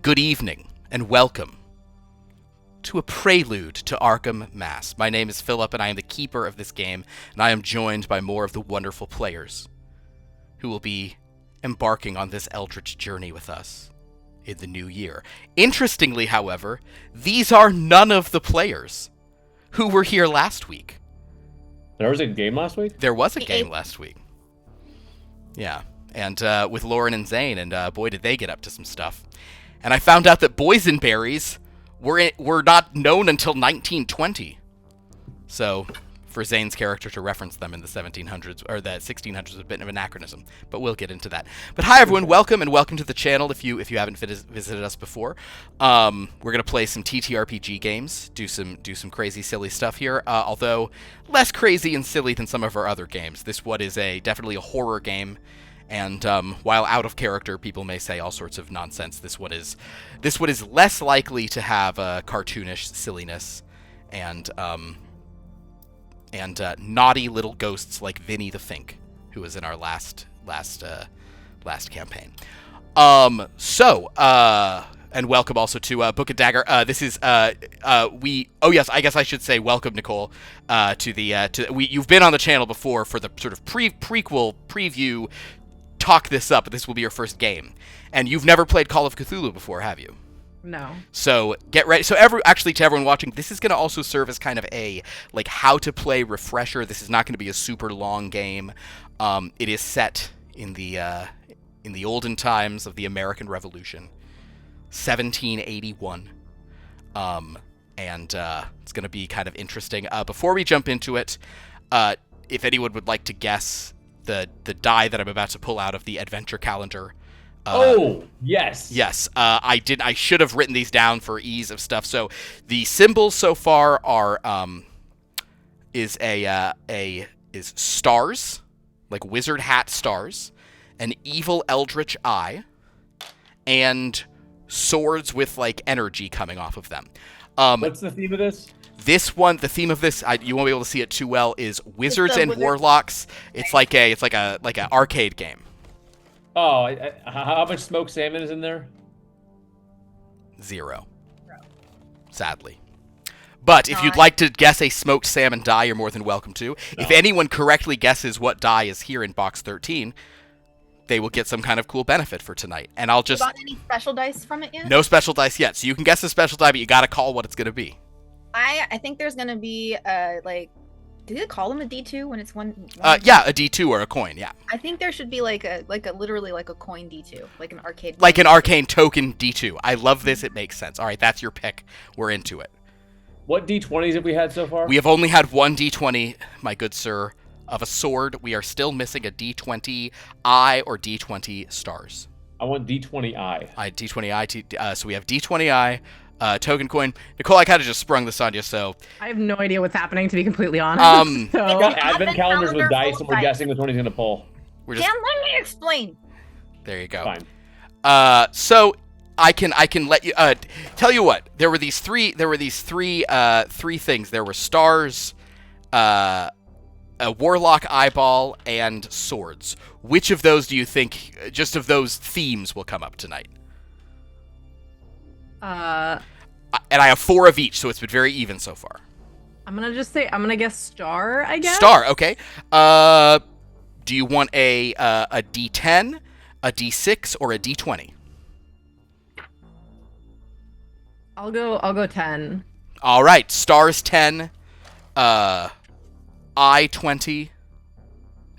Good evening, and welcome to a prelude to Arkham Mass. My name is Philip, and I am the keeper of this game, and I am joined by more of the wonderful players who will be embarking on this eldritch journey with us in the new year. Interestingly, however, these are none of the players who were here last week. There was a game last week? There was a game last week. Yeah, and with Lauren and Zane, and boy, did they get up to some stuff. And I found out that boysenberries were not known until 1920. So, for Zane's character to reference them in the 1700s, or the 1600s, is a bit of an anachronism, but we'll get into that. But hi everyone, welcome, and welcome to the channel if you haven't visited us before. We're going to play some TTRPG games, do some crazy, silly stuff here, although less crazy and silly than some of our other games. This one is definitely a horror game. And while out of character, people may say all sorts of nonsense. This one is less likely to have cartoonish silliness and naughty little ghosts like Vinny the Fink, who was in our last campaign. And welcome also to Book of Dagger. This is Oh yes, I guess I should say welcome, Nicole. You've been on the channel before for the sort of prequel preview. Talk this up, but this will be your first game, and you've never played Call of Cthulhu before, have you? No. So get ready. So to everyone watching, this is going to also serve as kind of a how to play refresher. This is not going to be a super long game. It is set in the olden times of the American Revolution, 1781, and it's going to be kind of interesting. Before we jump into it, if anyone would like to guess the die that I'm about to pull out of the adventure calendar. Yes. Yes. I should have written these down for ease of stuff. So the symbols so far are is stars, like wizard hat stars, an evil eldritch eye, and swords with energy coming off of them. What's the theme of this? The theme of this, you won't be able to see it too well, is wizards and warlocks. It's like an arcade game. Oh, how much smoked salmon is in there? Zero. Sadly. But if you'd like to guess a smoked salmon die, you're more than welcome to. No. If anyone correctly guesses what die is here in box 13, they will get some kind of cool benefit for tonight. And I'll just... You got any special dice from it yet? No special dice yet. So you can guess a special die, but you gotta call what it's gonna be. I think there's gonna be do they call them a D2 when it's one? Yeah, a D2 or a coin. Yeah. I think there should be literally a coin D2, like an arcade. Like an arcane token D2. I love this. It makes sense. All right, that's your pick. We're into it. What D20s have we had so far? We have only had one D20, my good sir, of a sword. We are still missing a D20 eye or D20 stars. I want D20 eye. D20 eye. So we have D20 eye. Token coin. Nicole, I kind of just sprung this on you, so... I have no idea what's happening, to be completely honest. We've got advent calendars with dice, and we're guessing which one he's going to pull. Dan, let me explain. There you go. Fine. So I can let you... tell you what. There were these three things. There were stars, a warlock eyeball, and swords. Which of those do you think, just of those themes, will come up tonight? And I have 4 of each, so it's been very even so far. I'm gonna guess star, I guess? Star, okay. Do you want a D10, a D6, or a D20? I'll go 10. All right, stars 10, I 20.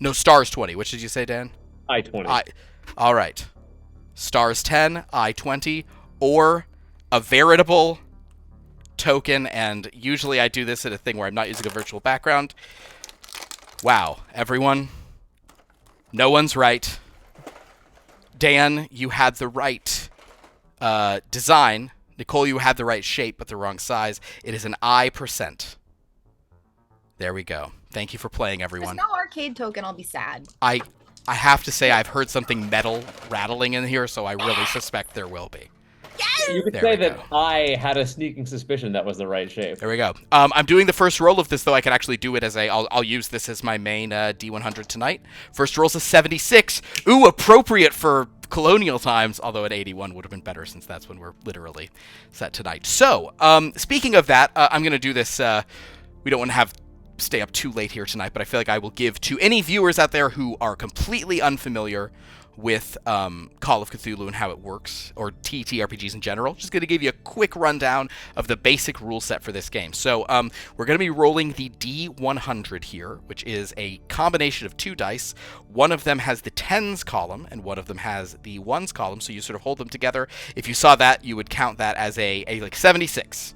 No, stars 20. Which did you say, Dan? I 20. All right. Stars 10, I 20, or a veritable token, and usually I do this at a thing where I'm not using a virtual background. Wow, everyone. No one's right. Dan, you had the right design. Nicole, you had the right shape, but the wrong size. It is an I%. There we go. Thank you for playing, everyone. There's no arcade token, I'll be sad. I have to say I've heard something metal rattling in here, so I really suspect there will be. Yes! You could say that I had a sneaking suspicion that was the right shape. There we go. I'm doing the first roll of this, though. I can actually do it as I'll use this as my main D100 tonight. First roll's a 76. Ooh, appropriate for colonial times, although at 81 would have been better since that's when we're literally set tonight. So, speaking of that, I'm going to do this. We don't want to stay up too late here tonight, but I feel like I will give to any viewers out there who are completely unfamiliar with Call of Cthulhu and how it works, or TTRPGs in general. Just going to give you a quick rundown of the basic rule set for this game. So we're going to be rolling the D100 here, which is a combination of 2 dice. One of them has the tens column, and one of them has the ones column, so you sort of hold them together. If you saw that, you would count that as a like 76.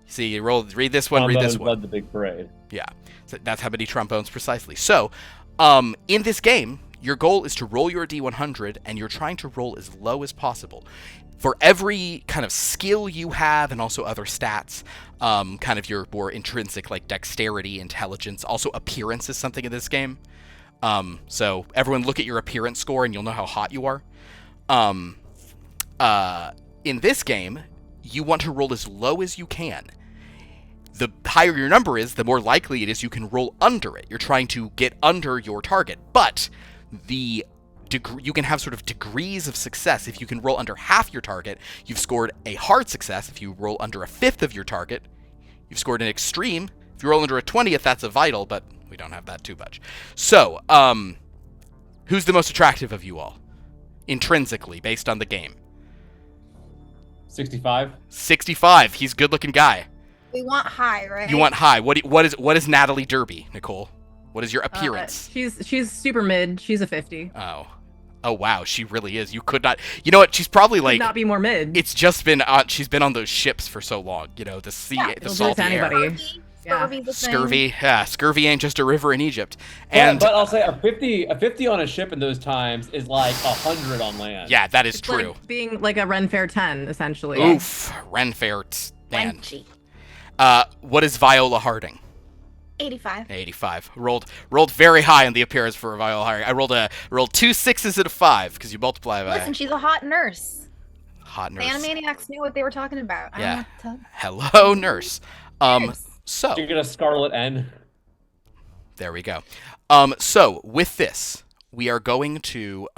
See, you read this one, read this one. Led the big parade. Yeah, so that's how many trombones precisely. So, in this game, your goal is to roll your D100, and you're trying to roll as low as possible. For every kind of skill you have, and also other stats, kind of your more intrinsic, like dexterity, intelligence, also appearance is something in this game. So everyone look at your appearance score, and you'll know how hot you are. In this game, you want to roll as low as you can. The higher your number is, the more likely it is you can roll under it. You're trying to get under your target, but you can have sort of degrees of success. If you can roll under half your target, you've scored a hard success. If you roll under a fifth of your target, you've scored an extreme. If you roll under a 20th, that's a vital, but we don't have that too much. So, who's the most attractive of you all? Intrinsically, based on the game. 65. 65. He's a good-looking guy. We want high, right? You want high. What is Natalie Derby, Nicole? What is your appearance? She's super mid. She's a 50. Oh wow, she really is. You could not. You know what? She's probably like. Could not be more mid. It's just been. She's been on those ships for so long. You know, the sea, the salty air. Scurvy. Yeah, scurvy ain't just a river in Egypt. And but I'll say a 50 on a ship in those times is like 100 on land. Yeah, that is it's true. Like being like a Ren Fair 10, essentially. Oof, Ren Fair, man. Wenchy. What is Viola Harding? 85. 85. Rolled very high on the appearance for Viola Harding. I rolled 2 6s and a 5 because you multiply by. Listen, she's a hot nurse. Hot nurse. The Animaniacs knew what they were talking about. Yeah. Hello, nurse. So You're gonna Scarlet N. there we go. So with this, we are going to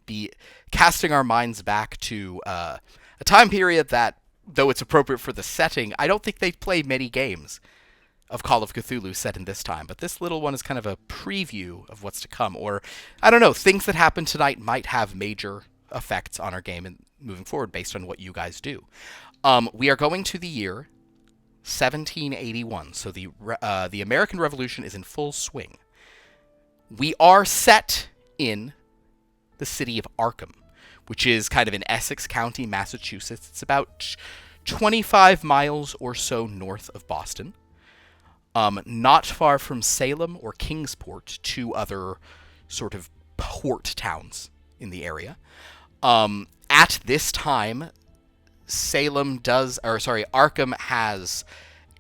be casting our minds back to a time period that, though it's appropriate for the setting, I don't think they've played many games of Call of Cthulhu set in this time, but this little one is kind of a preview of what's to come, or, I don't know, things that happen tonight might have major effects on our game and moving forward based on what you guys do. We are going to the year 1781, so the American Revolution is in full swing. We are set in the city of Arkham, which is kind of in Essex County, Massachusetts. It's about 25 miles or so north of Boston. Not far from Salem or Kingsport, 2 other sort of port towns in the area. At this time, Arkham has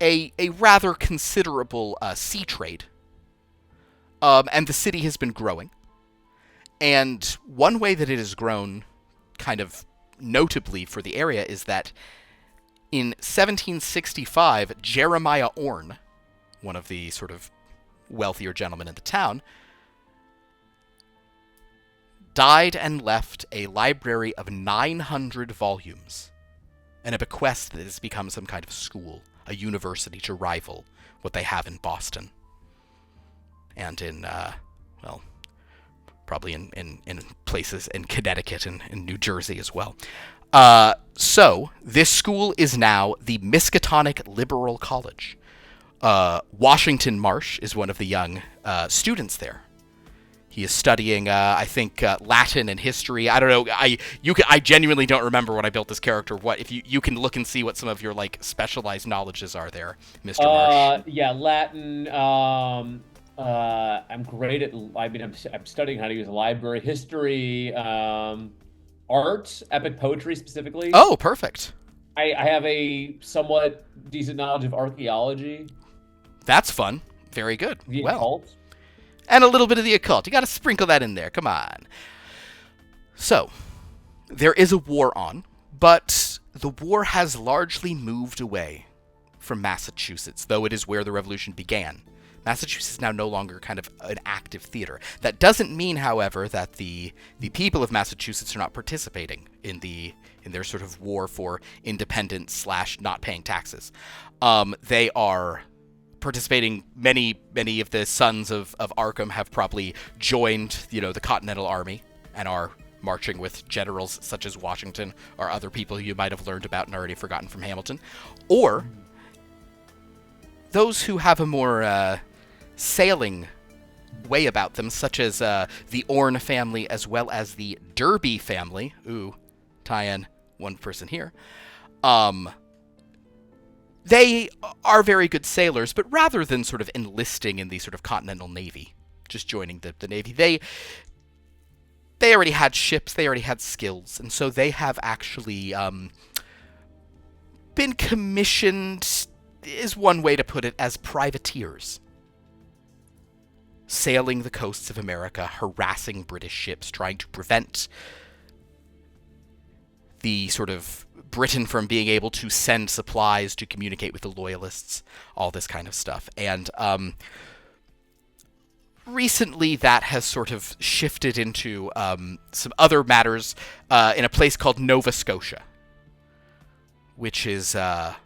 a rather considerable sea trade. And the city has been growing. And one way that it has grown kind of notably for the area is that in 1765, Jeremiah Orne, one of the sort of wealthier gentlemen in the town, died and left a library of 900 volumes and a bequest that has become some kind of school, a university to rival what they have in Boston. And in, probably in places in Connecticut and in New Jersey as well. So, this school is now the Miskatonic Liberal College. Washington Marsh is one of the young students there. He is studying, I think, Latin and history. I don't know. I genuinely don't remember when I built this character. What if you can look and see what some of your like specialized knowledges are there, Mr. Marsh? Yeah, Latin. I'm great at. I'm studying how to use a library. History, art, epic poetry specifically. Oh, perfect. I have a somewhat decent knowledge of archaeology. That's fun. Very good. The well. occult. And a little bit of the occult. You got to sprinkle that in there. Come on. So, there is a war on, but the war has largely moved away from Massachusetts, though it is where the revolution began Massachusetts is now no longer kind of an active theater. That doesn't mean, however, that the people of Massachusetts are not participating in their sort of war for independence / not paying taxes. They are participating. Many of the sons of Arkham have probably joined, the Continental Army and are marching with generals such as Washington or other people you might have learned about and already forgotten from Hamilton. Or those who have a more sailing way about them, such as the Orne family as well as the Derby family. Ooh, tie in one person here. They are very good sailors, but rather than sort of enlisting in the sort of Continental Navy, just joining the Navy, they already had ships, they already had skills, and so they have actually been commissioned, is one way to put it, as privateers. Sailing the coasts of America, harassing British ships, trying to prevent the sort of Britain from being able to send supplies to communicate with the Loyalists, all this kind of stuff. And recently that has sort of shifted into some other matters in a place called Nova Scotia, which is, up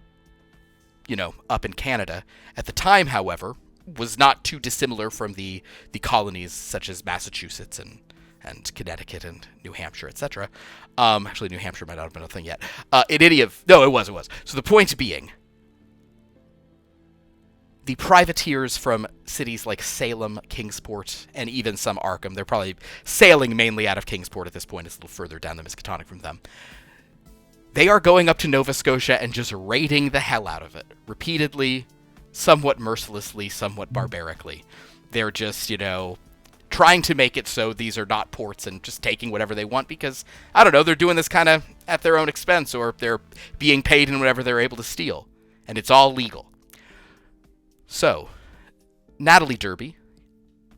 in Canada. At the time, however, was not too dissimilar from the colonies such as Massachusetts and Connecticut and New Hampshire, etc. Actually, New Hampshire might not have been a thing yet. No, it was. So the point being, the privateers from cities like Salem, Kingsport, and even some Arkham, they're probably sailing mainly out of Kingsport at this point. It's a little further down the Miskatonic from them. They are going up to Nova Scotia and just raiding the hell out of it. Repeatedly, somewhat mercilessly, somewhat barbarically. They're just, trying to make it so these are not ports and just taking whatever they want because, I don't know, they're doing this kind of at their own expense, or they're being paid in whatever they're able to steal. And it's all legal. So, Natalie Derby,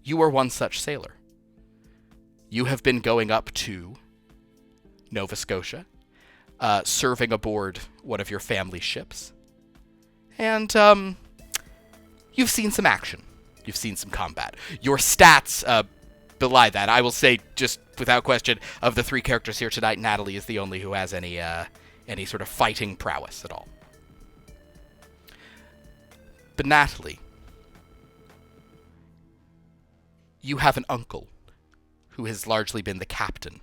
you are one such sailor. You have been going up to Nova Scotia, serving aboard one of your family's ships. And, you've seen some action. You've seen some combat. Your stats belie that. I will say, just without question, of the three characters here tonight, Natalie is the only who has any sort of fighting prowess at all. But Natalie, you have an uncle who has largely been the captain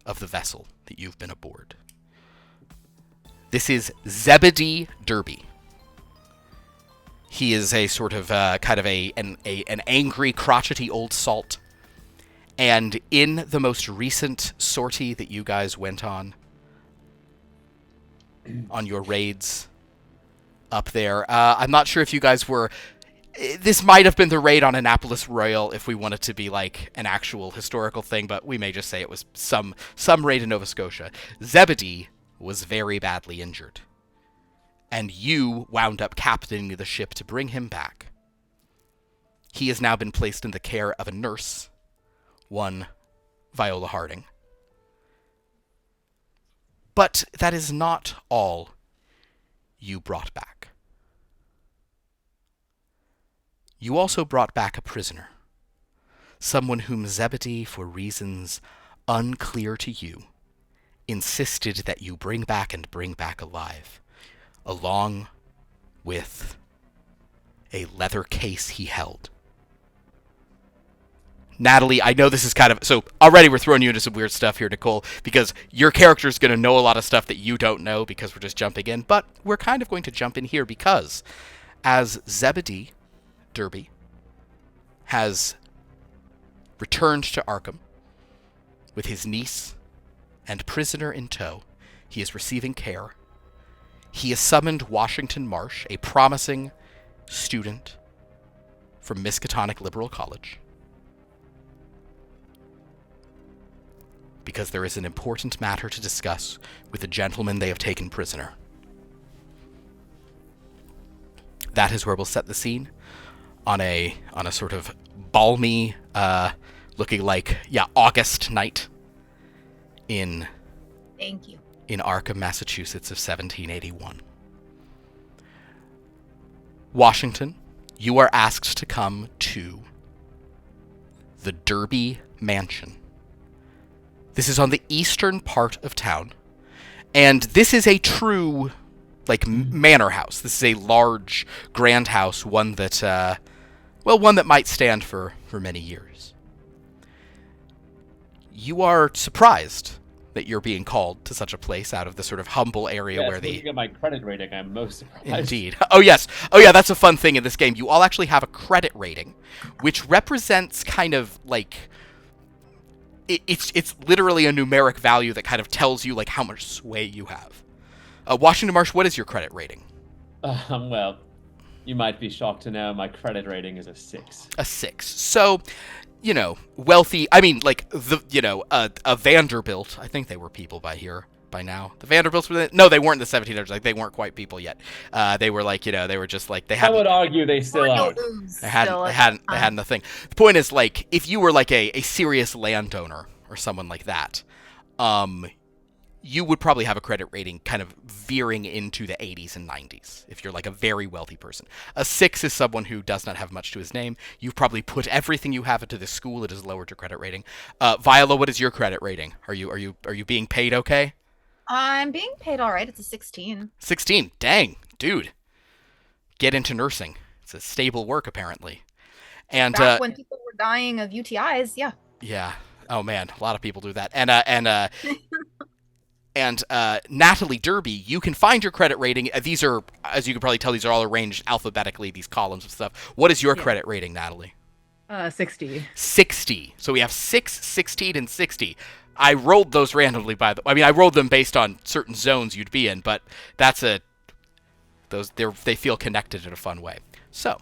of the vessel that you've been aboard. This is Zebedee Derby. He is a sort of kind of an angry, crotchety old salt. And in the most recent sortie that you guys went on your raids up there, I'm not sure if you guys were... This might have been the raid on Annapolis Royal if we want it to be like an actual historical thing, but we may just say it was some raid in Nova Scotia. Zebedee was very badly injured. And you wound up captaining the ship to bring him back. He has now been placed in the care of a nurse, one Viola Harding. But that is not all you brought back. You also brought back a prisoner, someone whom Zebedee, for reasons unclear to you, insisted that you bring back alive, along with a leather case he held. Natalie, I know this is kind of... So already we're throwing you into some weird stuff here, Nicole, because your character's going to know a lot of stuff that you don't know because we're just jumping in, but we're kind of going to jump in here because as Zebedee Derby has returned to Arkham with his niece and prisoner in tow, he is receiving care. He has summoned Washington Marsh, a promising student from Miskatonic Liberal College, because there is an important matter to discuss with the gentleman they have taken prisoner. That is where we'll set the scene on a sort of balmy, looking like August night in Thank you. in Arkham, Massachusetts of 1781. Washington, you are asked to come to the Derby Mansion. This is on the eastern part of town, and this is a true, like, manor house. This is a large, grand house, one that, one that might stand for many years. You are surprised that you're being called to such a place out of the sort of humble area where looking at my credit rating, I'm most surprised. Indeed. Oh, yes. Oh, yeah, that's a fun thing in this game. You all actually have a credit rating, which represents kind of, like... It's literally a numeric value that kind of tells you, like, how much sway you have. Washington Marsh, what is your credit rating? Well, you might be shocked to know my credit rating is a 6. A 6. So... you know, wealthy, I mean, like, a Vanderbilt, I think they were people by now. The Vanderbilts were, no, they weren't in the 1700s, like, they weren't quite people yet. They were, like, they were just, like, they hadn't... I would argue they still are. They hadn't the thing. The point is, like, if you were, like, a serious landowner or someone like that, you would probably have a credit rating kind of veering into the 80s and 90s if you're like a very wealthy person. A 6 is someone who does not have much to his name. You've probably put everything you have into this school. It has lowered your credit rating. Viola, what is your credit rating? Are you being paid okay? I'm being paid all right. It's a 16. 16. Dang, dude. Get into nursing. It's a stable work apparently. And back when people were dying of UTIs, yeah. Yeah. Oh man, a lot of people do that. And Natalie Derby, you can find your credit rating. These are, as you can probably tell, these are all arranged alphabetically, these columns of stuff. What is your credit rating, Natalie? 60. 60. So we have 6, 16, and 60. I rolled those randomly, I rolled them based on certain zones you'd be in, but that's they feel connected in a fun way. So,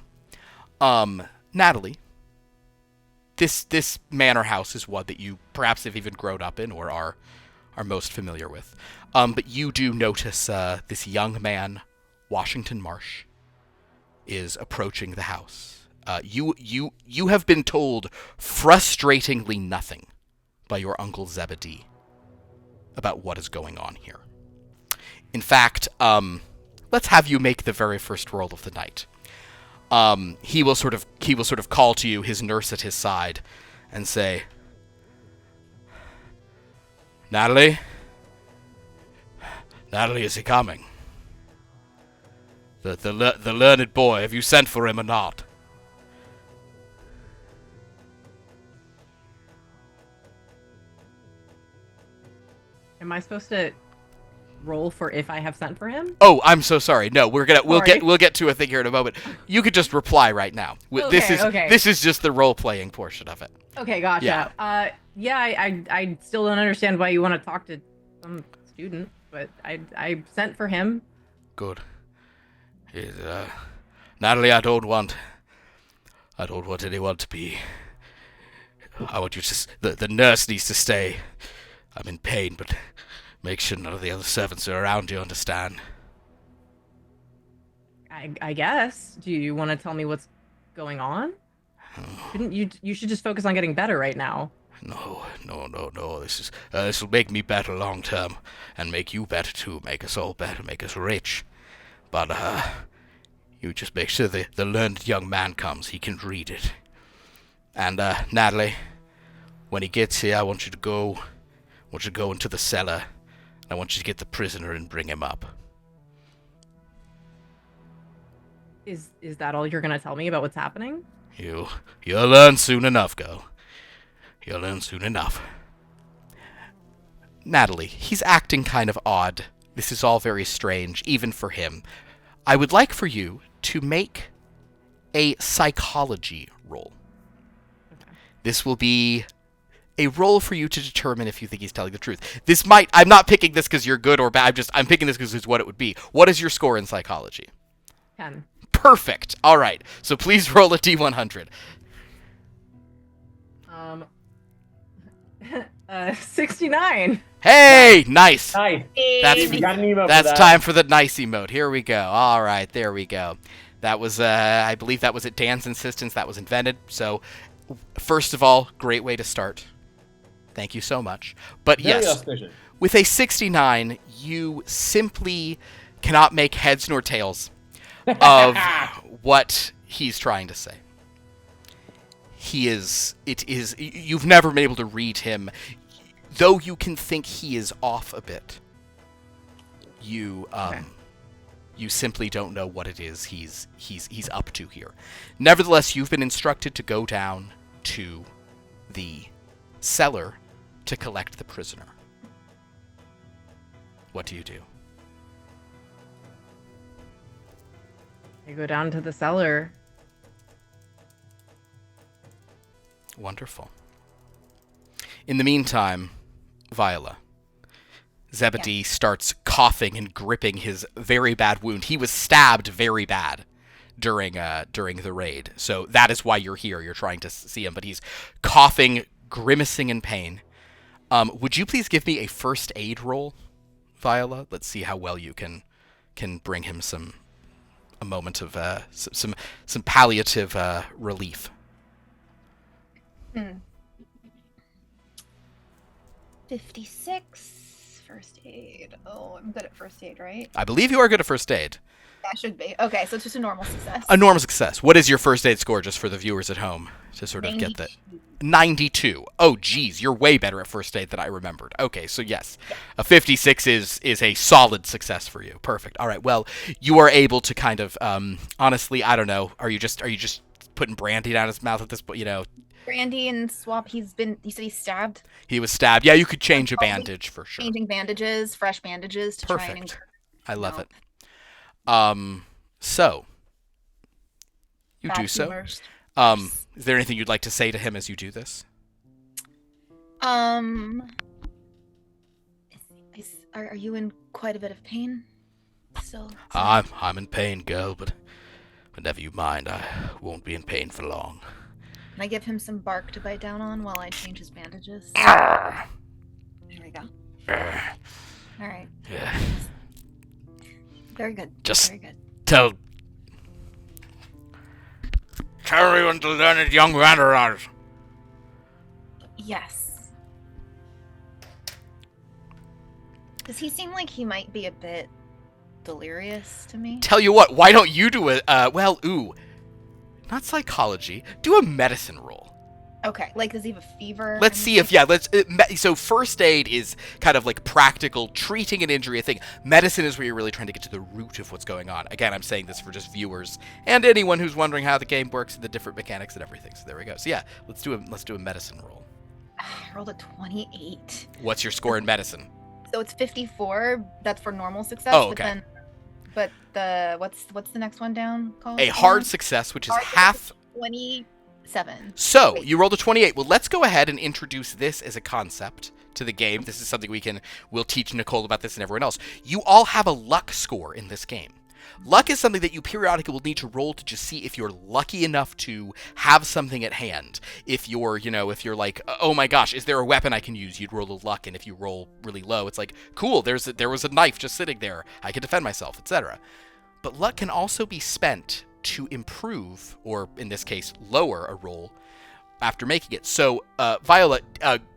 Natalie, this manor house is one that you perhaps have even grown up in or are most familiar with. But you do notice this young man, Washington Marsh, is approaching the house. You have been told frustratingly nothing by your Uncle Zebedee about what is going on here. In fact, let's have you make the very first roll of the night. He will sort of call to you, his nurse at his side, and say, Natalie, is he coming? The learned boy, have you sent for him or not? Am I supposed to roll for if I have sent for him? Oh, I'm so sorry. No, we'll get to a thing here in a moment. You could just reply right now. This is just the role playing portion of it. Okay, gotcha. Yeah. I still don't understand why you want to talk to some student, but I sent for him. Good. Natalie, I don't want anyone to be. I want you to. The nurse needs to stay. I'm in pain, but make sure none of the other servants are around. You understand? I guess. Do you want to tell me what's going on? Shouldn't you should just focus on getting better right now. No. This will make me better long term, and make you better too. Make us all better. Make us rich. But you just make sure the learned young man comes. He can read it. And Natalie, when he gets here, I want you to go into the cellar. I want you to get the prisoner and bring him up. Is that all you're gonna tell me about what's happening? You'll learn soon enough, girl. You'll learn soon enough. Natalie, he's acting kind of odd. This is all very strange, even for him. I would like for you to make a psychology roll. Okay. This will be a roll for you to determine if you think he's telling the truth. I'm not picking this because you're good or bad. I'm picking this because it's what it would be. What is your score in psychology? 10. Perfect. All right. So please roll a D100. 69. Hey, nice. Nice. That's time for the nice emote. Here we go. All right, there we go. That was, I believe that was at Dan's insistence that was invented. So, first of all, great way to start. Thank you so much. But Very yes, auspicious. with a 69, you simply cannot make heads nor tails of what he's trying to say. You've never been able to read him, though you can think he is off a bit. You simply don't know what it is he's up to here. Nevertheless, you've been instructed to go down to the cellar to collect the prisoner. What do you do? I go down to the cellar. Wonderful. In the meantime, Viola, Zebedee starts coughing and gripping his very bad wound. He was stabbed very bad during the raid. So that is why you're here. You're trying to see him, but he's coughing, grimacing in pain. Would you please give me a first aid roll, Viola? Let's see how well you can bring him a moment of some palliative relief. 56 first aid. Oh, I'm good at first aid, right? I believe you are good at first aid. That should be. Okay, so it's just a normal success. A normal success. What is your first aid score, just for the viewers at home, to sort of get that? 92. Oh, geez, you're way better at first aid than I remembered. Okay, so yes, a 56 is a solid success for you. Perfect. All right, well, you are able to kind of, honestly, I don't know, are you just putting brandy down his mouth at this point, Brandy and swap. He said he's stabbed. He was stabbed. Yeah, you could change a bandage for sure. Changing bandages, fresh bandages to try and encourage. I love it. So you do so. Humors. Is there anything you'd like to say to him as you do this? Are you in quite a bit of pain? So I'm in pain, girl, but never you mind. I won't be in pain for long. Can I give him some bark to bite down on while I change his bandages? There we go. All right. Yeah. Very good. Just very good. Tell everyone to learn it, young wanderers. Yes. Does he seem like he might be a bit delirious to me? Tell you what, why don't you do not psychology, do a medicine roll. Okay, like does he have a fever? Let's see if, so first aid is kind of like practical, treating an injury, I think. Medicine is where you're really trying to get to the root of what's going on. Again, I'm saying this for just viewers and anyone who's wondering how the game works and the different mechanics and everything. So there we go. So yeah, let's do a medicine roll. I rolled a 28. What's your score in medicine? So it's 54. That's for normal success. Oh, okay. But what's the next one down called? A hard success, which is half. 27. So you rolled a 28. Well, let's go ahead and introduce this as a concept to the game. This is something we'll teach Nicole about this and everyone else. You all have a luck score in this game. Luck is something that you periodically will need to roll to just see if you're lucky enough to have something at hand. If you're like, oh my gosh, is there a weapon I can use? You'd roll a luck, and if you roll really low, it's like, cool, there was a knife just sitting there. I can defend myself, etc. But luck can also be spent to improve, or in this case, lower a roll after making it. So, Viola,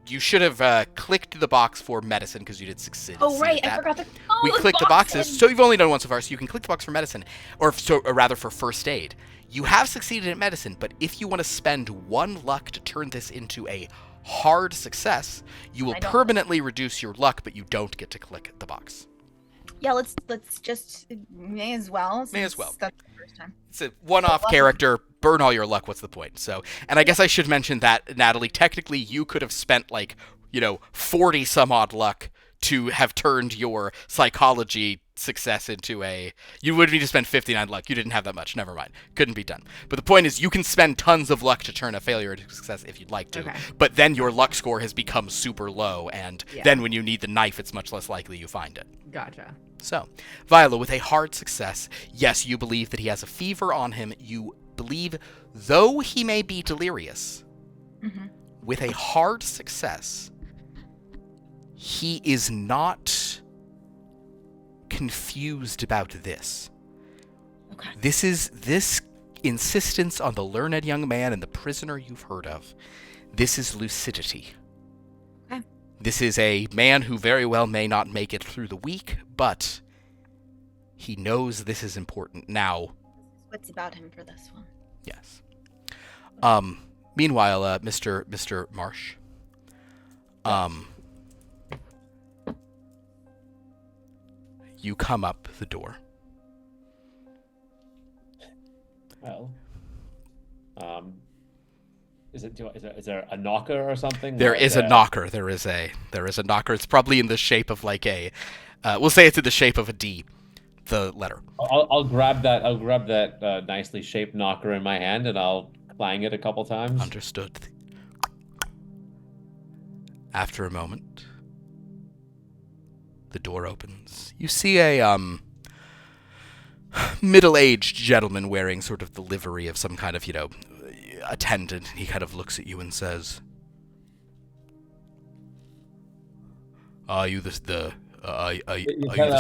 you should have clicked the box for medicine because you did succeed. Oh, right. I forgot to we clicked the boxes. So you've only done one so far, so you can click the box for medicine, or rather for first aid. You have succeeded at medicine, but if you want to spend one luck to turn this into a hard success, you will permanently reduce your luck, but you don't get to click the box. Yeah, let's just may as well. May as well. That's the first time. It's a one-off character. Burn all your luck. What's the point? So, and I guess I should mention that, Natalie, technically you could have spent 40 some odd luck to have turned your psychology success into a... You would need to spend 59 luck. You didn't have that much. Never mind. Couldn't be done. But the point is, you can spend tons of luck to turn a failure into success if you'd like to. Okay. But then your luck score has become super low, and then when you need the knife, it's much less likely you find it. Gotcha. So, Viola, with a hard success, yes, you believe that he has a fever on him. You believe, though he may be delirious, with a hard success, he is not confused about this. Okay. This insistence on the learned young man and the prisoner you've heard of. This is lucidity. Okay. This is a man who very well may not make it through the week, but he knows this is important. Now, What's about him for this one? Yes. Meanwhile, Mr. Marsh. You come up the door. Well, is there a knocker or something? There Like, is a knocker. There is a knocker. It's probably in the shape of like a, we'll say it's in the shape of a D, the letter. I'll grab that. I'll grab that nicely shaped knocker in my hand, and I'll clang it a couple times. Understood. After a moment, the door opens. You see a middle-aged gentleman wearing sort of the livery of some kind of, attendant. He kind of looks at you and says, "Are you the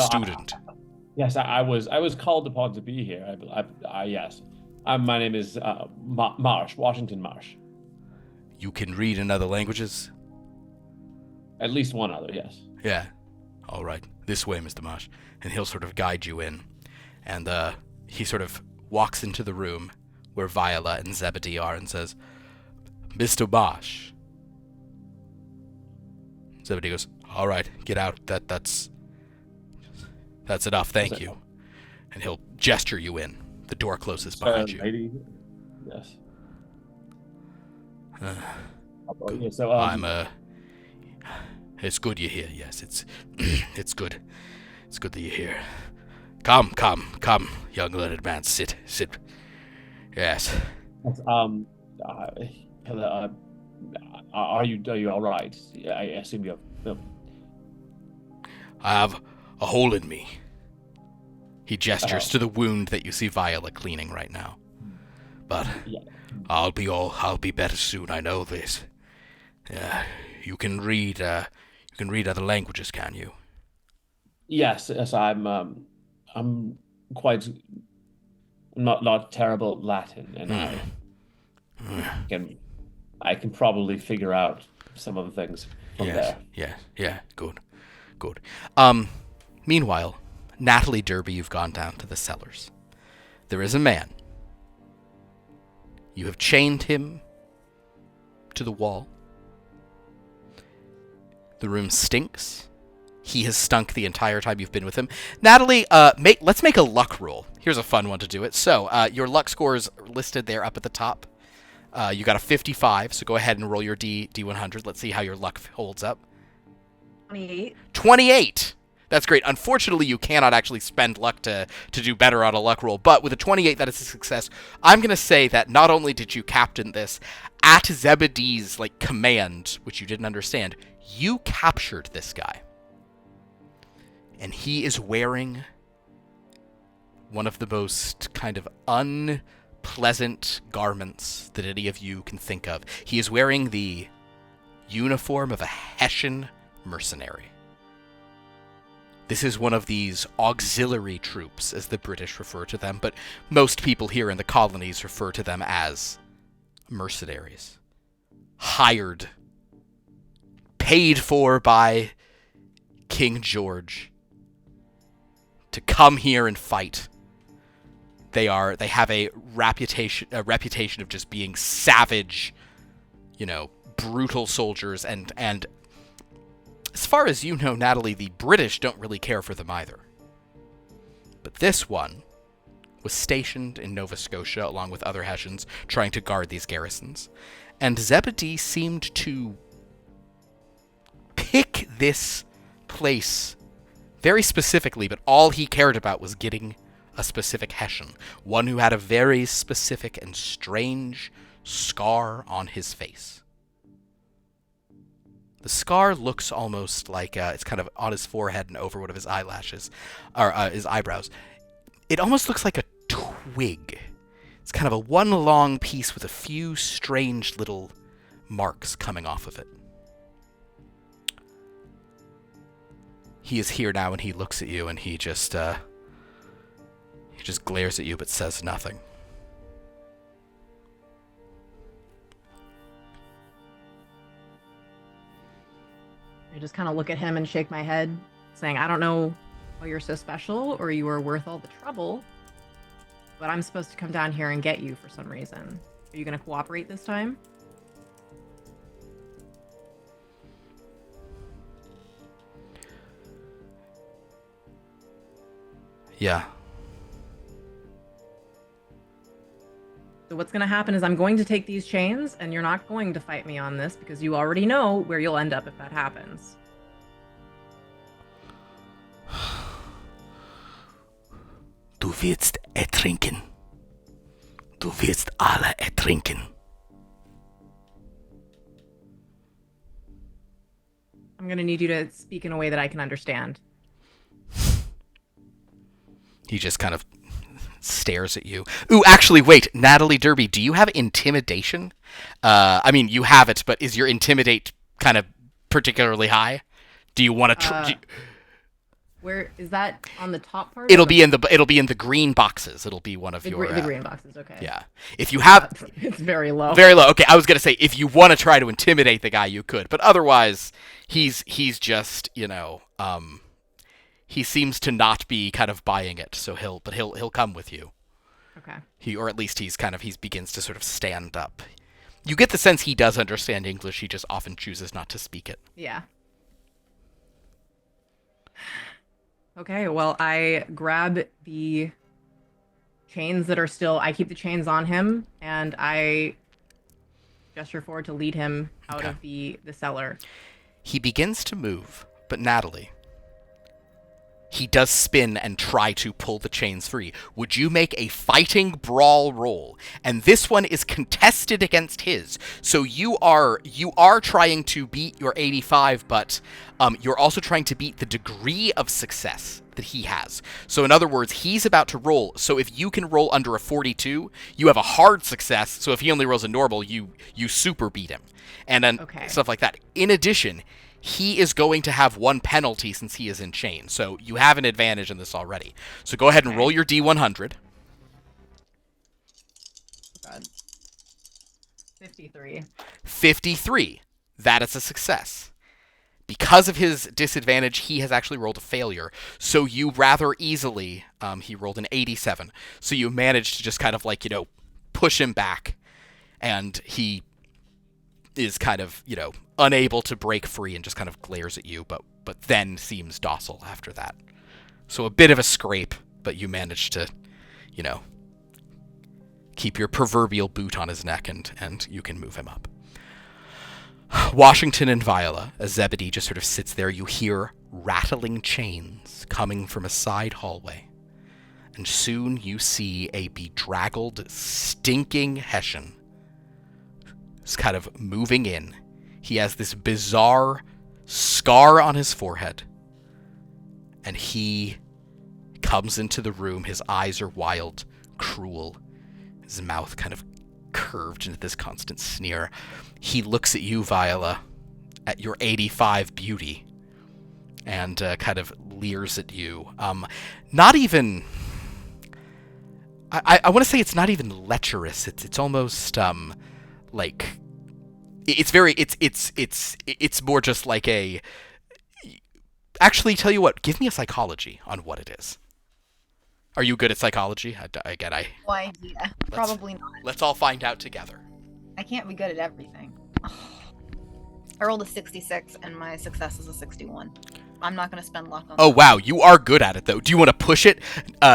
student?" Yes, I was called upon to be here. Yes. My name is Marsh, Washington Marsh. You can read in other languages? At least one other, yes. Yeah. All right. This way, Mr. Marsh. And he'll sort of guide you in. And he sort of walks into the room where Viola and Zebedee are and says, "Mr. Marsh." Zebedee goes, "All right, get out. That's enough. Thank you." And he'll gesture you in. The door closes behind you. Lady? Yes. It's good you're here. Yes, it's good. It's good that you're here. Come, young learned man. Sit. Yes. Are you all right? I assume you have. I have a hole in me. He gestures to the wound that you see Viola cleaning right now. But Yeah. I'll be better soon. I know this. You can read other languages, can you? Yes. I'm quite not terrible at Latin, and I can probably figure out some of the things from there. Yeah. Good. Meanwhile, Natalie Derby, you've gone down to the cellars. There is a man. You have chained him to the wall. The room stinks. He has stunk the entire time you've been with him. Natalie, let's make a luck roll. Here's a fun one to do it. So, your luck score is listed there up at the top. You got a 55, so go ahead and roll your D100. Let's see how your luck holds up. 28. 28! That's great. Unfortunately, you cannot actually spend luck to do better on a luck roll, but with a 28, that is a success. I'm going to say that not only did you captain this, at Zebedee's command, which you didn't understand, you captured this guy. And he is wearing one of the most kind of unpleasant garments that any of you can think of. He is wearing the uniform of a Hessian mercenary. This is one of these auxiliary troops, as the British refer to them, but most people here in the colonies refer to them as mercenaries. Hired, paid for by King George to come here and fight. They have a reputation of just being savage, brutal soldiers, and as far as you know, Natalie, the British don't really care for them either. But this one was stationed in Nova Scotia along with other Hessians trying to guard these garrisons. And Zebedee seemed to pick this place very specifically, but all he cared about was getting a specific Hessian, one who had a very specific and strange scar on his face. The scar looks almost like it's kind of on his forehead and over one of his eyelashes, or his eyebrows. It almost looks like a twig. It's kind of a one long piece with a few strange little marks coming off of it. He is here now, and he looks at you, and he just glares at you, but says nothing. I just kind of look at him and shake my head, saying, I don't know why you're so special or you are worth all the trouble, but I'm supposed to come down here and get you for some reason. Are you going to cooperate this time? Yeah. So what's going to happen is I'm going to take these chains, and you're not going to fight me on this because you already know where you'll end up if that happens. Du wirst ertrinken. Du wirst alle ertrinken. I'm going to need you to speak in a way that I can understand. He just kind of stares at you. Ooh, actually, wait. Natalie Derby, do you have intimidation? I mean, you have it, but is your intimidate kind of particularly high? Do you want to... Where is that on the top part? It'll be in the green boxes. It'll be one of your... The green boxes, okay. Yeah. If you have... It's very low. Very low. Okay, I was going to say, if you want to try to intimidate the guy, you could. But otherwise, he's just, you know... He seems to not be kind of buying it, so he'll come with you. Okay. Or at least he begins to sort of stand up. You get the sense he does understand English, he just often chooses not to speak it. Yeah. Okay, well, I grab the chains that are still... I keep the chains on him, and I gesture forward to lead him out of the cellar. He begins to move, but Natalie... He does spin and try to pull the chains free. Would you make a fighting brawl roll? And this one is contested against his. So you are trying to beat your 85, but you're also trying to beat the degree of success that he has. So in other words, he's about to roll. So if you can roll under a 42, you have a hard success. So if he only rolls a normal, you super beat him. And then stuff like that. In addition, he is going to have one penalty since he is in chain. So you have an advantage in this already. So go ahead and roll your D100. God. 53. 53. That is a success. Because of his disadvantage, he has actually rolled a failure. So you rather easily, he rolled an 87. So you managed to just kind of like, push him back. And he is kind of, unable to break free and just kind of glares at you, but then seems docile after that. So a bit of a scrape, but you managed to, keep your proverbial boot on his neck and you can move him up. Washington and Viola, as Zebedee just sort of sits there, you hear rattling chains coming from a side hallway. And soon you see a bedraggled, stinking Hessian is kind of moving in. He has this bizarre scar on his forehead. And he comes into the room. His eyes are wild, cruel. His mouth kind of curved into this constant sneer. He looks at you, Viola, at your 85 beauty, and kind of leers at you. Not even... I want to say it's not even lecherous. It's almost, like... It's more just like a... Actually, tell you what, give me a psychology on what it is. Are you good at psychology? No idea. Probably not. Let's all find out together. I can't be good at everything. I rolled a 66 and my success is a 61. I'm not going to spend luck on that. Oh, wow. You are good at it, though. Do you want to push it?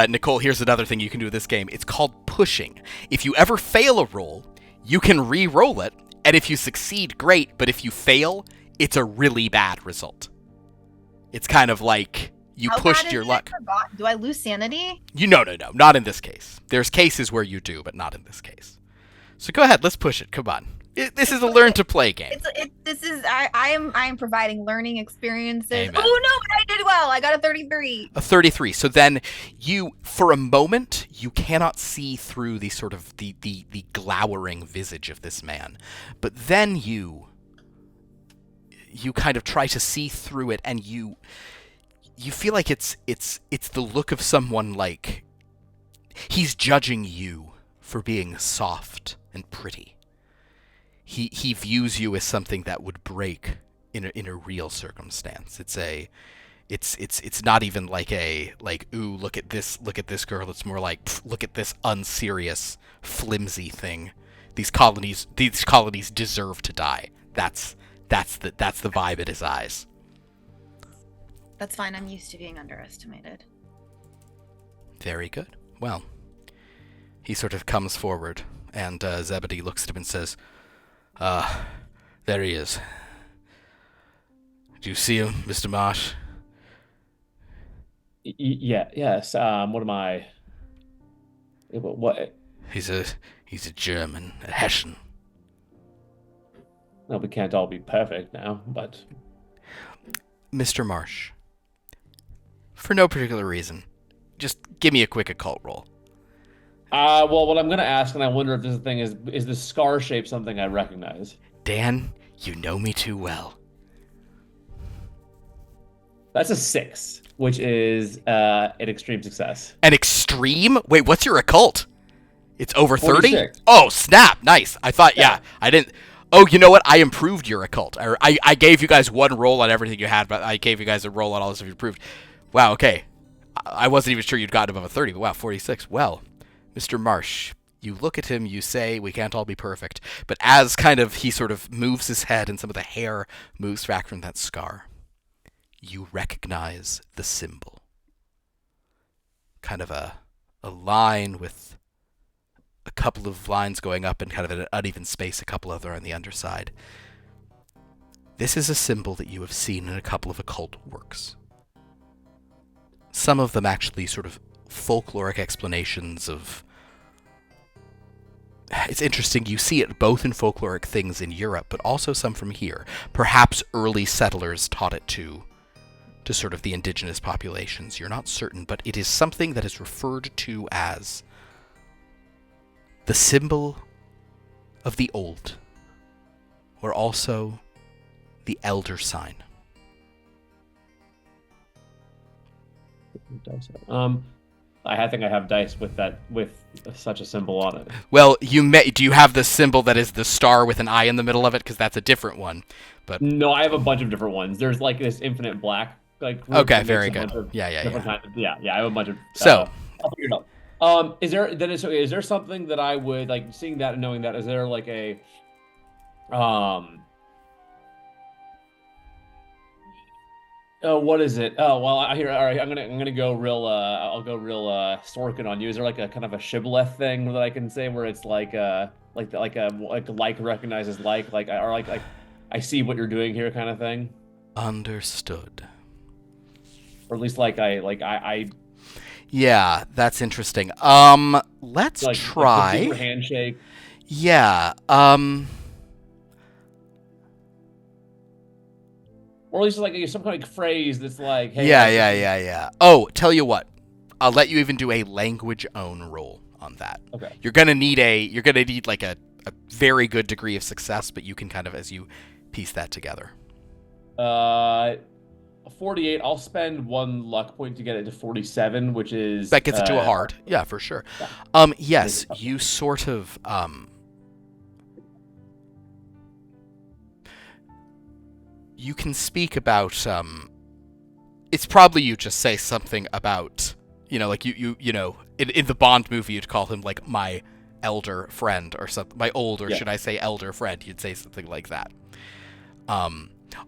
Nicole, here's another thing you can do with this game. It's called pushing. If you ever fail a roll, you can re-roll it. And if you succeed, great. But if you fail, it's a really bad result. It's kind of like you pushed your luck. Do I lose sanity? No. Not in this case. There's cases where you do, but not in this case. So go ahead. Let's push it. Come on. This is a learn-to-play game. I am providing learning experiences. Amen. Oh, no, but I did well. I got a 33. A 33. So then you, for a moment, you cannot see through the sort of the glowering visage of this man. But then you kind of try to see through it, and you feel like it's the look of someone like he's judging you for being soft and pretty. He views you as something that would break in a real circumstance. it's not even like ooh, look at this girl. It's more like, pff, look at this unserious, flimsy thing. These colonies deserve to die. That's the vibe in his eyes. That's fine. I'm used to being underestimated. Very good. Well, he sort of comes forward, and Zebedee looks at him and says, there he is. Do you see him, Mr. Marsh? Yes. What am I? What? He's a German, a Hessian. No, we can't all be perfect now, but... Mr. Marsh, for no particular reason, just give me a quick occult roll. Well, what I'm going to ask, and I wonder if this thing is the scar shape something I recognize? Dan, you know me too well. That's a 6, which is an extreme success. An extreme? Wait, what's your occult? It's over 30? 46. Oh, snap. Nice. I thought, yeah, I didn't... Oh, you know what? I improved your occult. I gave you guys one roll on everything you had, but I gave you guys a roll on all the stuff you improved. Wow, okay. I wasn't even sure you'd gotten above a 30, but wow, 46. Well, Mr. Marsh, you look at him, you say, we can't all be perfect. But as kind of he sort of moves his head and some of the hair moves back from that scar, you recognize the symbol. Kind of a line with a couple of lines going up and kind of an uneven space, a couple other on the underside. This is a symbol that you have seen in a couple of occult works. Some of them actually sort of folkloric explanations of... It's interesting, you see it both in folkloric things in Europe, but also some from here. Perhaps early settlers taught it to sort of the indigenous populations. You're not certain, but it is something that is referred to as the symbol of the old, or also the elder sign. I think I have dice with such a symbol on it. Well, do you have the symbol that is the star with an eye in the middle of it? Because that's a different one. But no, I have a bunch of different ones. There's like this infinite black, like okay, very good. Yeah. I have a bunch of. So I'll figure it out. Is there something that I would like seeing that and knowing that? Is there like a what is it? Oh well, all right. I'm gonna go real. I'll go real Sorkin on you. Is there like a kind of a shibboleth thing that I can say where it's like recognizes like I see what you're doing here kind of thing? Understood. Or at least I. Yeah, that's interesting. Let's try. Like super handshake. Yeah. Or at least like some kind of phrase that's like, hey. Yeah. Oh, tell you what. I'll let you even do a language own roll on that. Okay. You're gonna need like a very good degree of success, but you can kind of as you piece that together. 48. I'll spend 1 luck point to get it to 47, which is that gets it to a hard. Yeah, for sure. Yeah. Yes, you sort of you can speak about it's probably you just say something about, like you know, in the Bond movie you'd call him like my elder friend or something, my old, or should I say elder friend, you'd say something like that.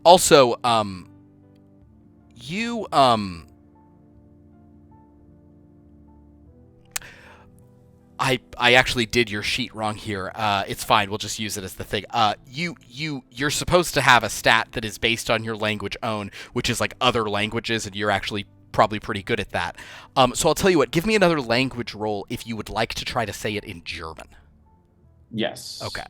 Also, you I actually did your sheet wrong here. It's fine. We'll just use it as the thing. You're supposed to have a stat that is based on your language own, which is like other languages, and you're actually probably pretty good at that. So I'll tell you what. Give me another language roll if you would like to try to say it in German. Yes. Okay.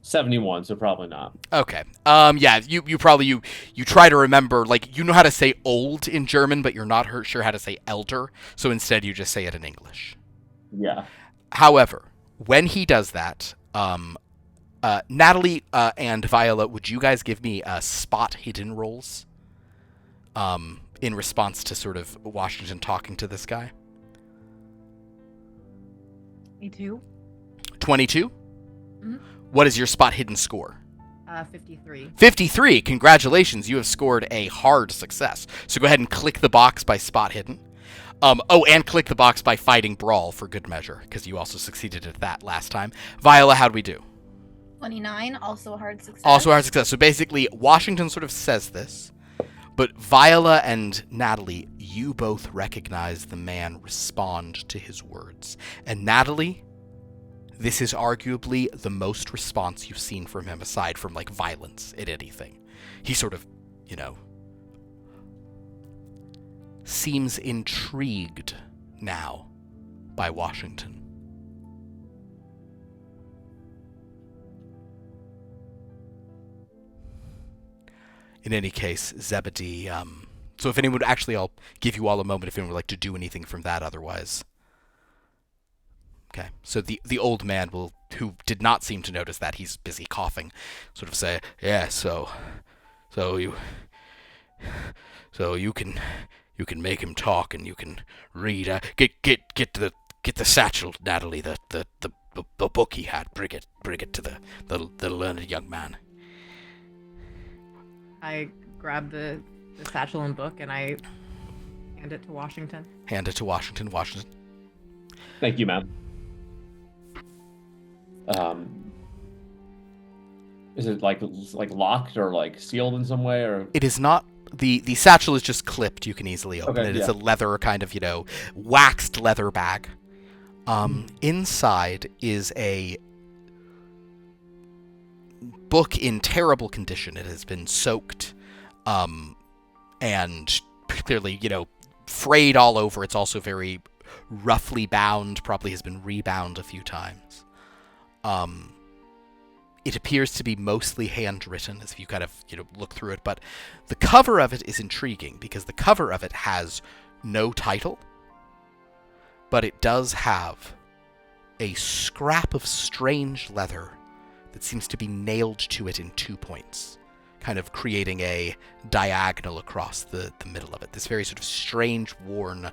71, so probably not. Okay. Yeah, you probably you try to remember, like, you know how to say old in German, but you're not sure how to say elder, so instead you just say it in English. Yeah. However, when he does that, Natalie and Viola, would you guys give me spot hidden rolls in response to sort of Washington talking to this guy? 22. 22? Mm-hmm. What is your spot hidden score? 53. 53. Congratulations, you have scored a hard success. So go ahead and click the box by spot hidden. And click the box by fighting brawl for good measure, because you also succeeded at that last time. Viola, how'd we do? 29, also a hard success. Also a hard success. So basically, Washington sort of says this, but Viola and Natalie, you both recognize the man respond to his words. And Natalie, this is arguably the most response you've seen from him aside from, like, violence at anything. He sort of, seems intrigued now by Washington. In any case, Zebedee, so if anyone would actually, I'll give you all a moment if anyone would like to do anything from that otherwise. Okay, so the old man who did not seem to notice that, he's busy coughing, sort of say, yeah, so you can make him talk and you can read. Get the satchel, Natalie, the book he had. Bring it to the learned young man. I grab the satchel and book and I hand it to Washington. Hand it to Washington. Washington. Thank you, ma'am. Is it like locked or like sealed in some way, or? It is not. The satchel is just clipped. You can easily open it. It's a leather kind of, waxed leather bag. Inside is a book in terrible condition. It has been soaked, and clearly, frayed all over. It's also very roughly bound, probably has been rebound a few times. It appears to be mostly handwritten as you kind of, look through it, but the cover of it is intriguing because the cover of it has no title, but it does have a scrap of strange leather that seems to be nailed to it in 2 points, kind of creating a diagonal across the middle of it. This very sort of strange, worn,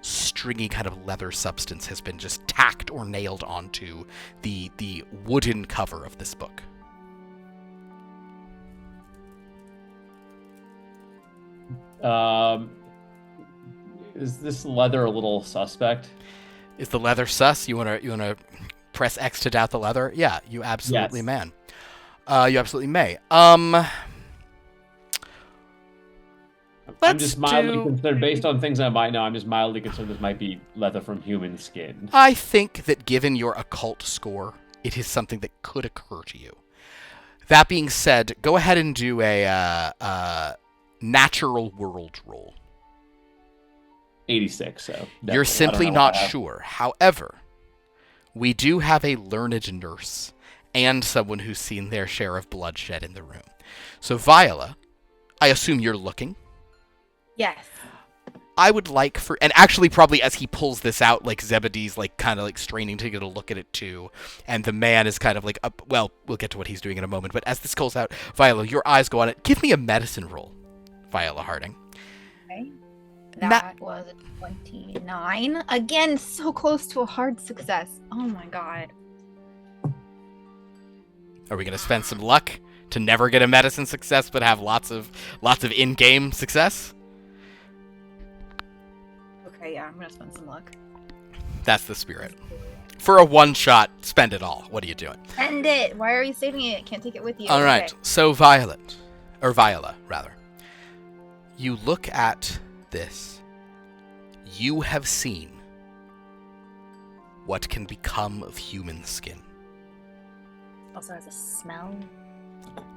stringy kind of leather substance has been just tacked or nailed onto the wooden cover of this book. Is this leather a little suspect? Is the leather sus? You wanna press X to doubt the leather? Yeah, you absolutely Yes. You absolutely may. I'm just mildly concerned, based on things I might know, I'm just mildly concerned this might be leather from human skin. I think that given your occult score, it is something that could occur to you. That being said, go ahead and do a natural world roll. 86, so... You're simply not sure. However, we do have a learned nurse and someone who's seen their share of bloodshed in the room. So, Viola, I assume you're looking. Yes. I would like for, and actually probably as he pulls this out, like Zebedee's like kind of like straining to get a look at it too, and the man is kind of like, well, we'll get to what he's doing in a moment, but as this goes out, Viola, your eyes go on it. Give me a medicine roll, Viola Harding. Okay. That was a 29. Again, so close to a hard success. Oh my god. Are we going to spend some luck to never get a medicine success but have lots of in-game success? Okay, yeah, I'm gonna spend some luck. That's the spirit. For a one-shot, spend it all. What are you doing? Spend it! Why are you saving it? Can't take it with you. All right, Okay. so Viola, rather. You look at this. You have seen what can become of human skin. Also has a smell.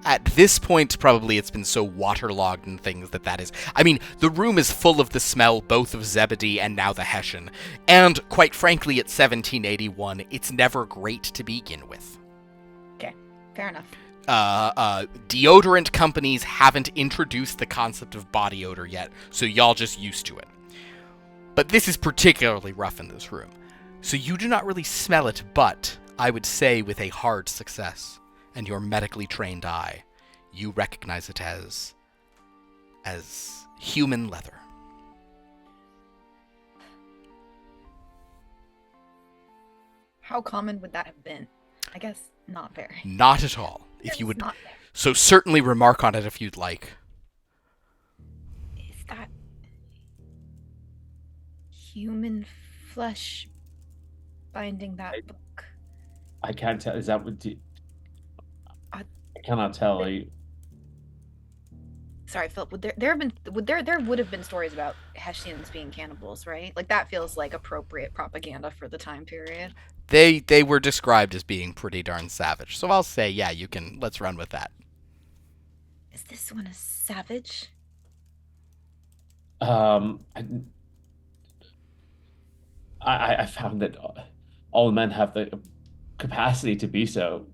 At this point, probably it's been so waterlogged and things that is... I mean, the room is full of the smell, both of Zebedee and now the Hessian. And, quite frankly, at 1781, it's never great to begin with. Okay, fair enough. Deodorant companies haven't introduced the concept of body odor yet, so y'all just used to it. But this is particularly rough in this room. So you do not really smell it, but I would say with a hard success and your medically trained eye, you recognize it as human leather. How common would that have been? I guess not very. Not at all. If It's you would not very. So certainly remark on it if you'd like. Is that human flesh binding that book? I can't tell. Is that what? I- I cannot tell. Sorry, Philip. There would have been stories about Hessians being cannibals, right? Like that feels like appropriate propaganda for the time period. They were described as being pretty darn savage. So I'll say, yeah, let's run with that. Is this one a savage? I found that all men have the capacity to be so.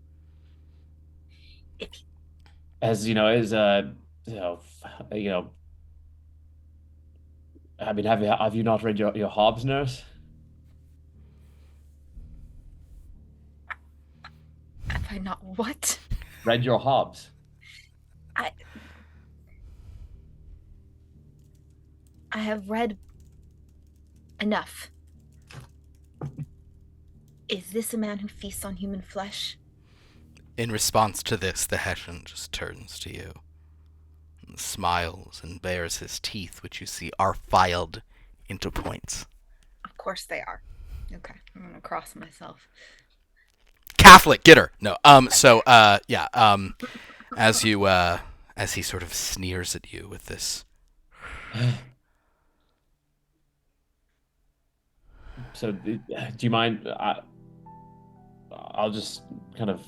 If As you know, you know. I mean, have you not read your Hobbes, nurse? have I not what? Read your Hobbes. I have read enough. Is this a man who feasts on human flesh? In response to this, the Hessian just turns to you and smiles and bares his teeth, which you see are filed into points. Of course they are. Okay, I'm gonna cross myself. Catholic, get her. No. As he sort of sneers at you with this. So, do you mind? I'll just kind of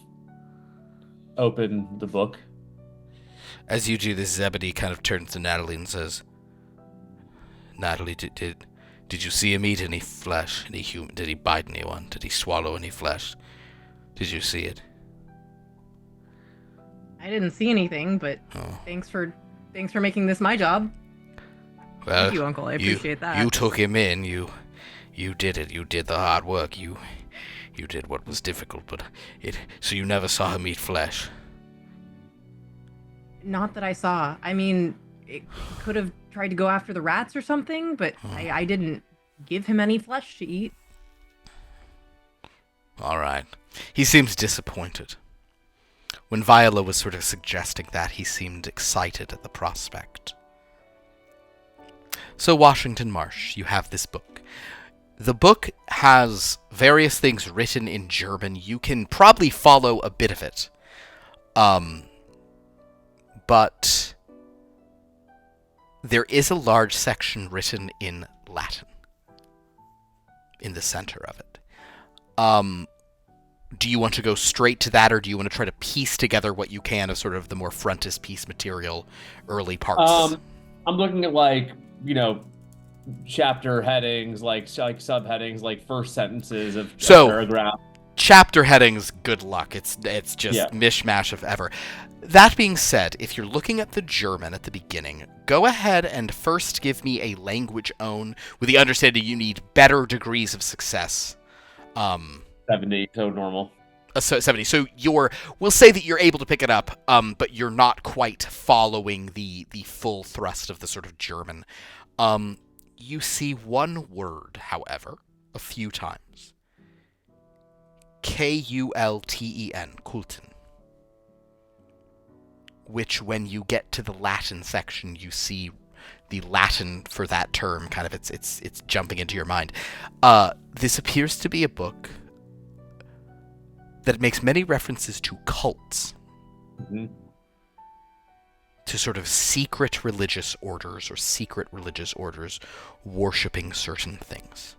open the book. As you do this, Zebedee kind of turns to Natalie and says, "Natalie, did you see him eat any flesh? Any human? Did he bite anyone? Did he swallow any flesh? Did you see it?" I didn't see anything, but thanks for making this my job. Well, thank you, Uncle. I appreciate that. You took him in. You did it. You did the hard work. You did what was difficult, so you never saw him eat flesh. Not that I saw. I mean, it could have tried to go after the rats or something, but I didn't give him any flesh to eat. All right. He seems disappointed. When Viola was sort of suggesting that, he seemed excited at the prospect. So, Washington Marsh, you have this book. The book has various things written in German. You can probably follow a bit of it. But there is a large section written in Latin in the center of it. Do you want to go straight to that, or do you want to try to piece together what you can of sort of the more frontispiece material, early parts? I'm looking at chapter headings, like subheadings, like first sentences of a paragraph. Chapter headings, good luck. It's just mishmash of ever. That being said, if you're looking at the German at the beginning, go ahead and first give me a language own, with the understanding you need better degrees of success. 70, so normal. 70. So we'll say that you're able to pick it up, but you're not quite following the full thrust of the sort of German. You see one word, however, a few times. Kulten. Kulten. Which, when you get to the Latin section, you see the Latin for that term, kind of it's jumping into your mind. This appears to be a book that makes many references to cults. Mm-hmm. To sort of secret religious orders worshipping certain things.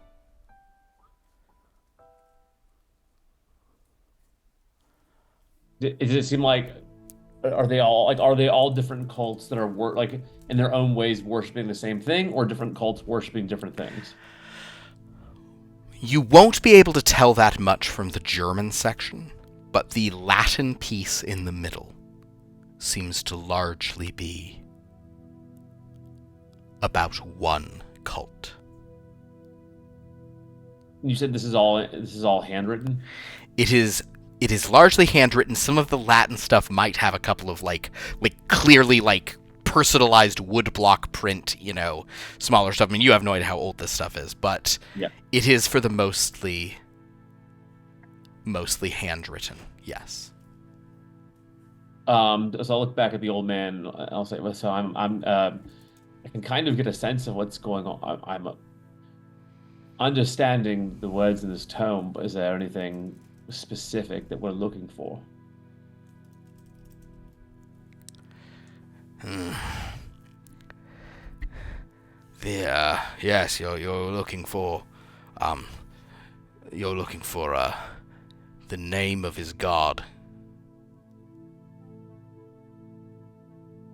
Does it seem like are they all different cults that are in their own ways worshiping the same thing, or different cults worshiping different things? You won't be able to tell that much from the German section, but the Latin piece in the middle seems to largely be about one cult. You said this is all handwritten? It is largely handwritten. Some of the Latin stuff might have a couple of clearly personalized woodblock print, smaller stuff. I mean, you have no idea how old this stuff is, but It is for the mostly handwritten. Yes. So I'll look back at the old man. I'll say, well, so I can kind of get a sense of what's going on. I'm understanding the words in this tome, but is there anything specific that we're looking for? Yes, you're looking for, the name of his god.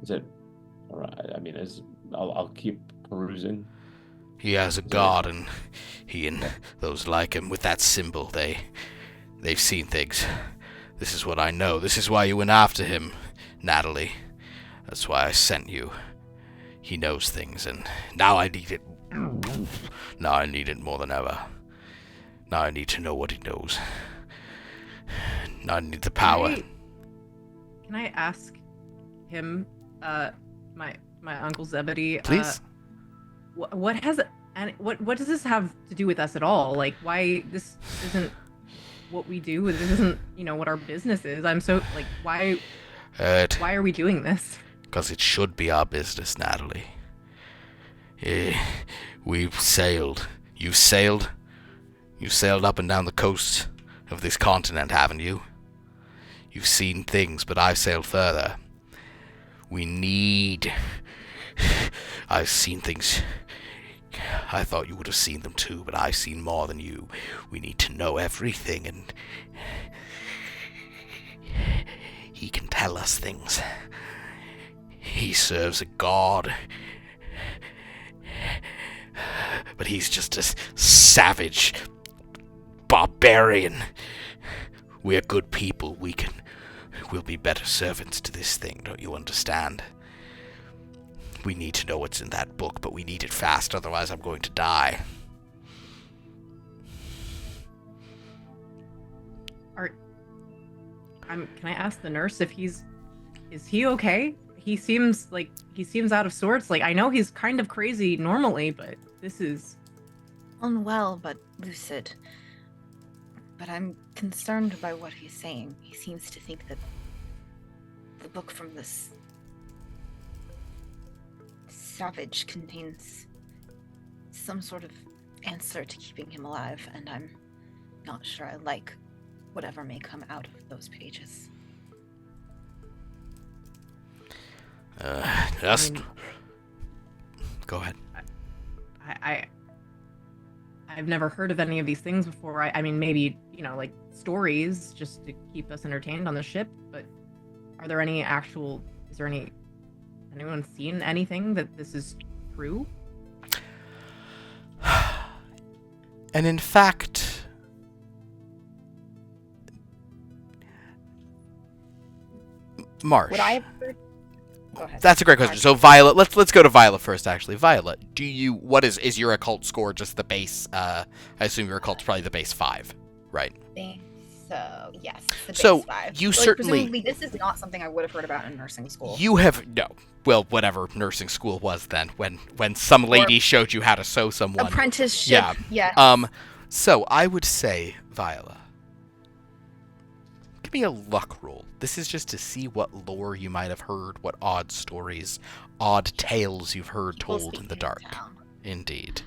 Is it? All right. I mean, I'll keep perusing. He has a god, and he and those like him with that symbol, they've seen things. This is what I know. This is why you went after him, Natalie. That's why I sent you. He knows things, and now I need it. Now I need it more than ever. Now I need to know what he knows. Now I need the power. Can I ask him, my Uncle Zebedee, Please? what does this have to do with us at all? Like, why this isn't what we do? This isn't, what our business is. I'm so, like, why are we doing this? Because it should be our business, Natalie. We've sailed. You've sailed? You've sailed up and down the coast of this continent, haven't you? You've seen things, but I've sailed further. I've seen things. I thought you would have seen them too, but I've seen more than you. We need to know everything, and he can tell us things. He serves a god, but he's just a savage barbarian. We're good people. We'll be better servants to this thing, don't you understand? We need to know what's in that book, but we need it fast, otherwise I'm going to die. Can I ask the nurse if is he okay? He seems out of sorts. Like, I know he's kind of crazy normally, but this is... Unwell, but lucid. But I'm concerned by what he's saying. He seems to think that the book from this savage contains some sort of answer to keeping him alive, and I'm not sure I like whatever may come out of those pages. Go ahead. I've never heard of any of these things before. I mean, maybe, like stories just to keep us entertained on the ship, but is there anyone seen anything that this is true? And in fact, Marsh. Would I have heard? Go ahead. That's a great question. So Violet, let's go to Violet first. Actually, Violet, what is your occult score? Just the base? I assume your occult's probably the base 5, right? So yes, the base So 5. you certainly presumably this is not something I would have heard about in nursing school. You have no. Well, whatever nursing school was then, when some lady showed you how to sew someone. Apprenticeship. Yeah. So I would say, Viola, give me a luck roll. This is just to see what lore you might have heard, what odd stories, odd tales you've heard told in the dark. Indeed.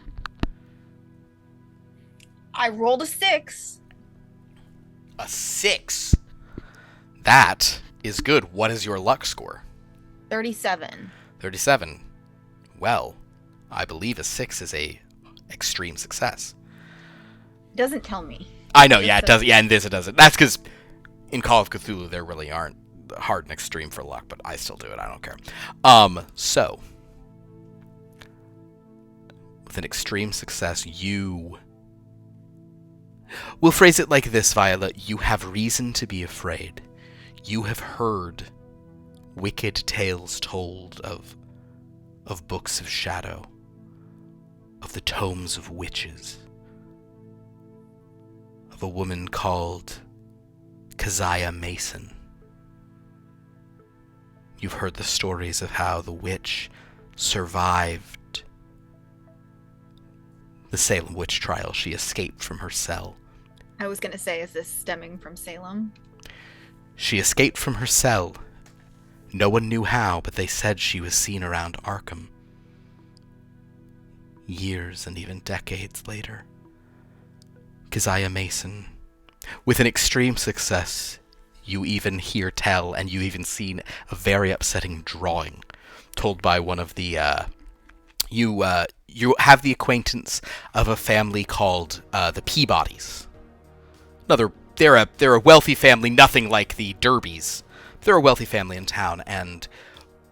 I rolled a 6. A 6. That is good. What is your luck score? 37. 37. Well, I believe a 6 is a extreme success. Doesn't tell me. I know, yeah, it does. Yeah, in this it doesn't. That's because in Call of Cthulhu there really aren't hard and extreme for luck, but I still do it. I don't care. So with an extreme success, we'll phrase it like this, Violet. You have reason to be afraid. You have heard wicked tales told of books of shadow, of the tomes of witches, of a woman called Keziah Mason. You've heard the stories of how the witch survived the Salem witch trial. She escaped from her cell. I was going to say, is this stemming from Salem? She escaped from her cell No one knew how, but they said she was seen around Arkham. Years and even decades later, Keziah Mason, with an extreme success, you even hear tell, and you even seen a very upsetting drawing told by one of the, you have the acquaintance of a family called the Peabodys. They're a wealthy family, nothing like the Derbys. They're a wealthy family in town, and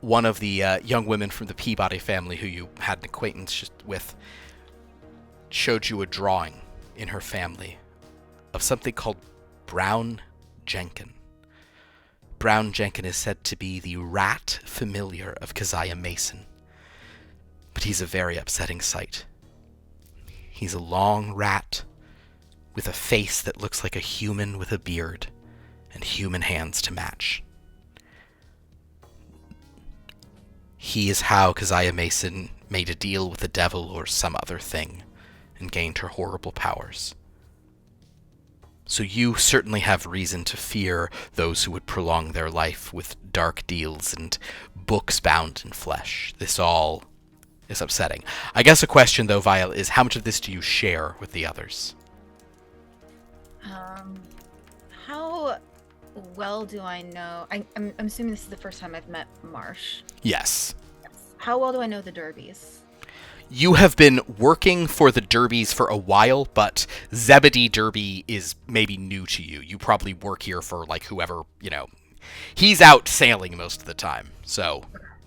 one of the young women from the Peabody family who you had an acquaintance with showed you a drawing in her family of something called Brown Jenkin. Brown Jenkin is said to be the rat familiar of Keziah Mason, but he's a very upsetting sight. He's a long rat with a face that looks like a human with a beard and human hands to match. He is how Keziah Mason made a deal with the devil or some other thing and gained her horrible powers. So you certainly have reason to fear those who would prolong their life with dark deals and books bound in flesh. This all is upsetting. I guess a question, though, Vial, is how much of this do you share with the others? How well do I know? I'm assuming this is the first time I've met Marsh. Yes. How well do I know the Derbys? You have been working for the Derbys for a while, but Zebedee Derby is maybe new to you. You probably work here for, like, whoever, he's out sailing most of the time, so.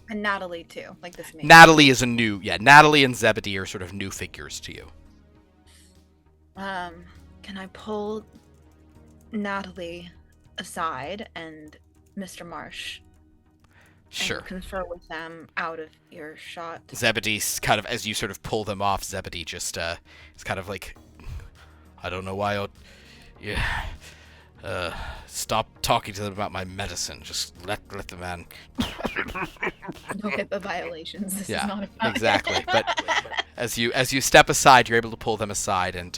And Natalie, too, like this man. Natalie is Natalie and Zebedee are sort of new figures to you. Can I pull Natalie aside and Mr. Marsh? Sure. And confer with them out of earshot. Zebedee's kind of, as you sort of pull them off, Zebedee just, is kind of like, I don't know why stop talking to them about my medicine. Just let the man. No HIPAA violations. This Yeah, is not about exactly. But as you step aside, you're able to pull them aside, and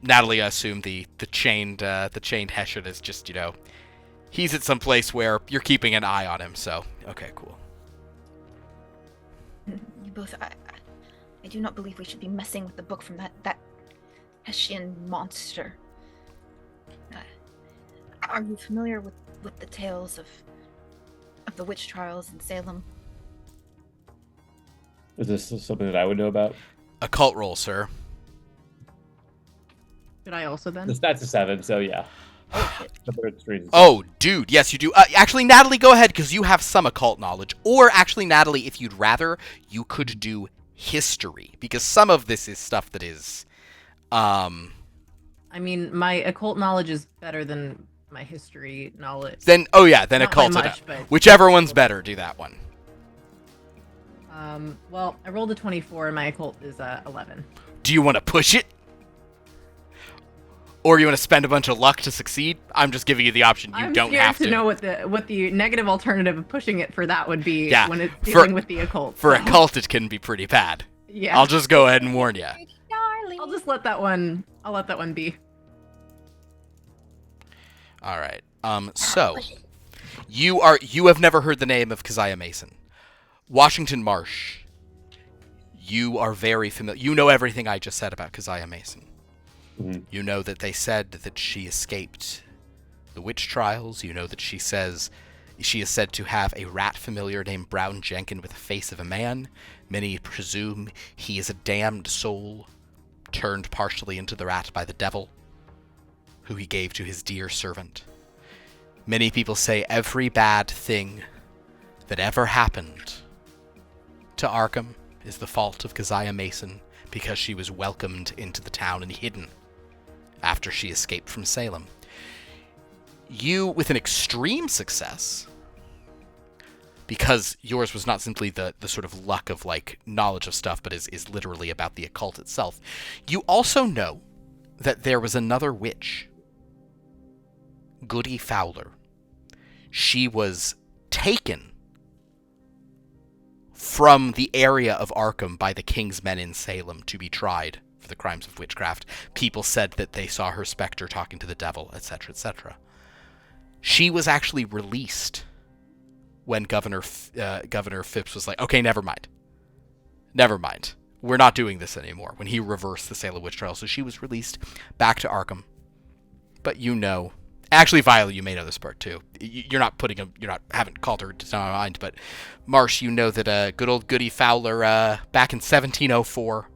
Natalie, I assume the chained Hessian is just, he's at some place where you're keeping an eye on him, so okay, cool. You both, I do not believe we should be messing with the book from that Hessian monster. Are you familiar with the tales of the witch trials in Salem? Is this something that I would know about? Occult roll, sir. Should I also then? The stats is 7, so yeah. Oh, dude, yes, you do. Actually, Natalie, go ahead, because you have some occult knowledge. Or, actually, Natalie, if you'd rather, you could do history, because some of this is stuff that is, I mean, my occult knowledge is better than my history knowledge. Then Not occult by it much, up. but- Whichever one's better, do that one. Well, I rolled a 24, and my occult is 11. Do you want to push it? Or you want to spend a bunch of luck to succeed? I'm just giving you the option. You don't have to. I'm scared to know what the negative alternative of pushing it for that would be when it's for- dealing with the occult. For so- occult, it can be pretty bad. Yeah. I'll just go ahead and warn you. Darling. I'll just let that one. I'll let that one be. All right. So you have never heard the name of Keziah Mason. Washington Marsh. You are very familiar. You know everything I just said about Keziah Mason. Mm-hmm. You know that they said that she escaped the witch trials. You know that she is said to have a rat familiar named Brown Jenkin with the face of a man. Many presume he is a damned soul turned partially into the rat by the devil, who he gave to his dear servant. Many people say every bad thing that ever happened to Arkham is the fault of Keziah Mason because she was welcomed into the town and hidden after she escaped from Salem. You, with an extreme success, because yours was not simply the sort of luck of, like, knowledge of stuff, but is literally about the occult itself, you also know that there was another witch, Goody Fowler. She was taken from the area of Arkham by the king's men in Salem to be tried for the crimes of witchcraft. People said that they saw her specter talking to the devil, etc., etc. She was actually released when Governor Phipps was like, okay, never mind. We're not doing this anymore, when he reversed the Salem witch trial. So she was released back to Arkham. But actually, Viola, you may know this part too. Haven't called her to my mind, but Marsh, you know that good old Goody Fowler, back in 1704,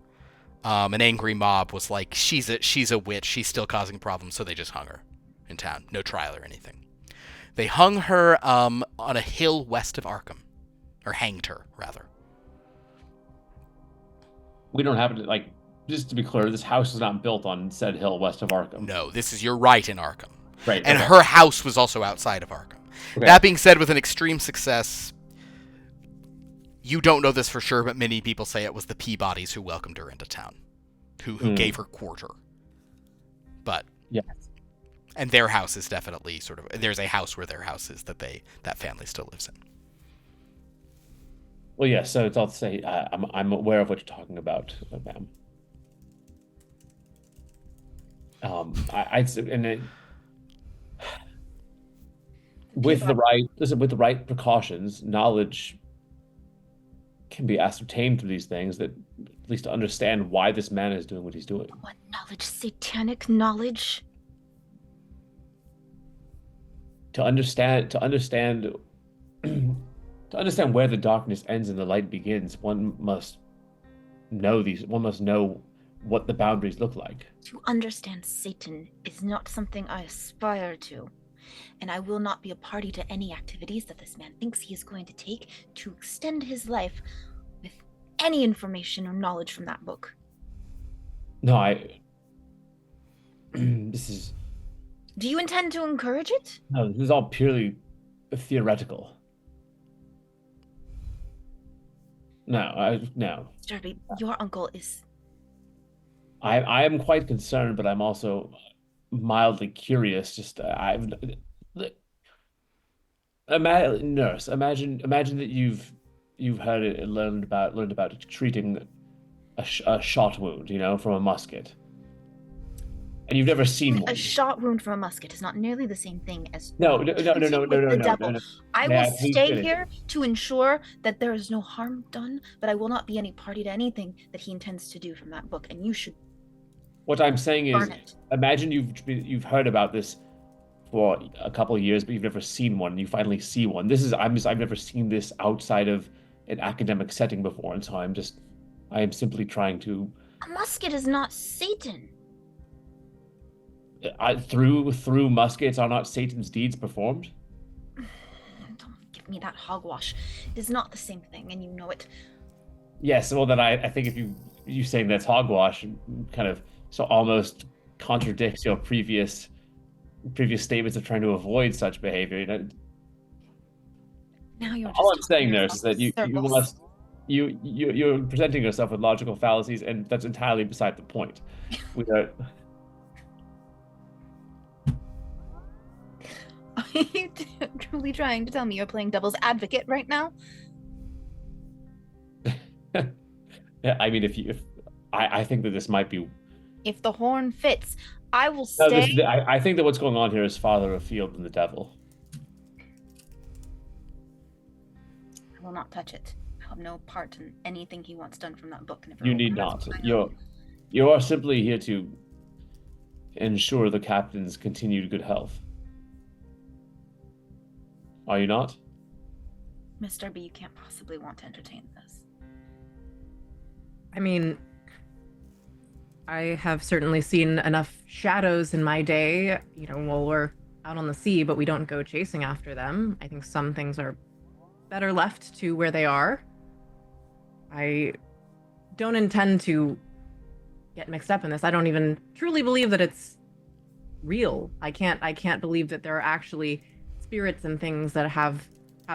an angry mob was like, she's a witch, she's still causing problems, so they just hung her in town. No trial or anything. They hung her on a hill west of Arkham, or hanged her rather. We don't have it, like, just to be clear, this house was not built on said hill west of Arkham. No, you're right, in Arkham. Right. And okay. her house was also outside of Arkham. Okay. That being said, with an extreme success, you don't know this for sure, but many people say it was the Peabodys who welcomed her into town, who gave her quarter. But yes. And their house is definitely there's a house where their house is that family still lives in. Well, yeah, so it's all to say, I'm aware of what you're talking about, ma'am. With the right precautions, knowledge can be ascertained from these things, that at least to understand why this man is doing what he's doing. What knowledge? Satanic knowledge? To understand where the darkness ends and the light begins, one must know what the boundaries look like. To understand Satan is not something I aspire to, and I will not be a party to any activities that this man thinks he is going to take to extend his life with any information or knowledge from that book. No, this is... Do you intend to encourage it? No, this is all purely theoretical. No. Darby, your uncle is... I am quite concerned, but I'm also mildly curious. Just imagine that you've heard it and learned about treating a shot wound, from a musket, and you've never seen one. A shot wound from a musket is not nearly the same thing as no. The devil. I will stay finish here to ensure that there is no harm done, but I will not be any party to anything that he intends to do from that book, and you should. What I'm saying is, imagine you've heard about this for a couple of years, but you've never seen one, and you finally see one. I've never seen this outside of an academic setting before, and so I am simply trying to... A musket is not Satan. Through muskets are not Satan's deeds performed? Don't give me that hogwash. It is not the same thing, and you know it. Yes, well then I think if you saying that's hogwash kind of so almost contradicts your previous statements of trying to avoid such behavior. Now you're all I'm saying there is that you're presenting yourself with logical fallacies, and that's entirely beside the point. Are you truly trying to tell me you're playing devil's advocate right now? Yeah, I mean, I think that this might be... If the horn fits, I will stay... No, I think that what's going on here is farther afield than the devil. I will not touch it. I have no part in anything he wants done from that book. You need not. You are simply here to ensure the captain's continued good health. Are you not? Miss Darby, you can't possibly want to entertain this. I mean, I have certainly seen enough shadows in my day, while we're out on the sea, but we don't go chasing after them. I think some things are better left to where they are. I don't intend to get mixed up in this. I don't even truly believe that it's real. I can't believe that there are actually spirits and things that have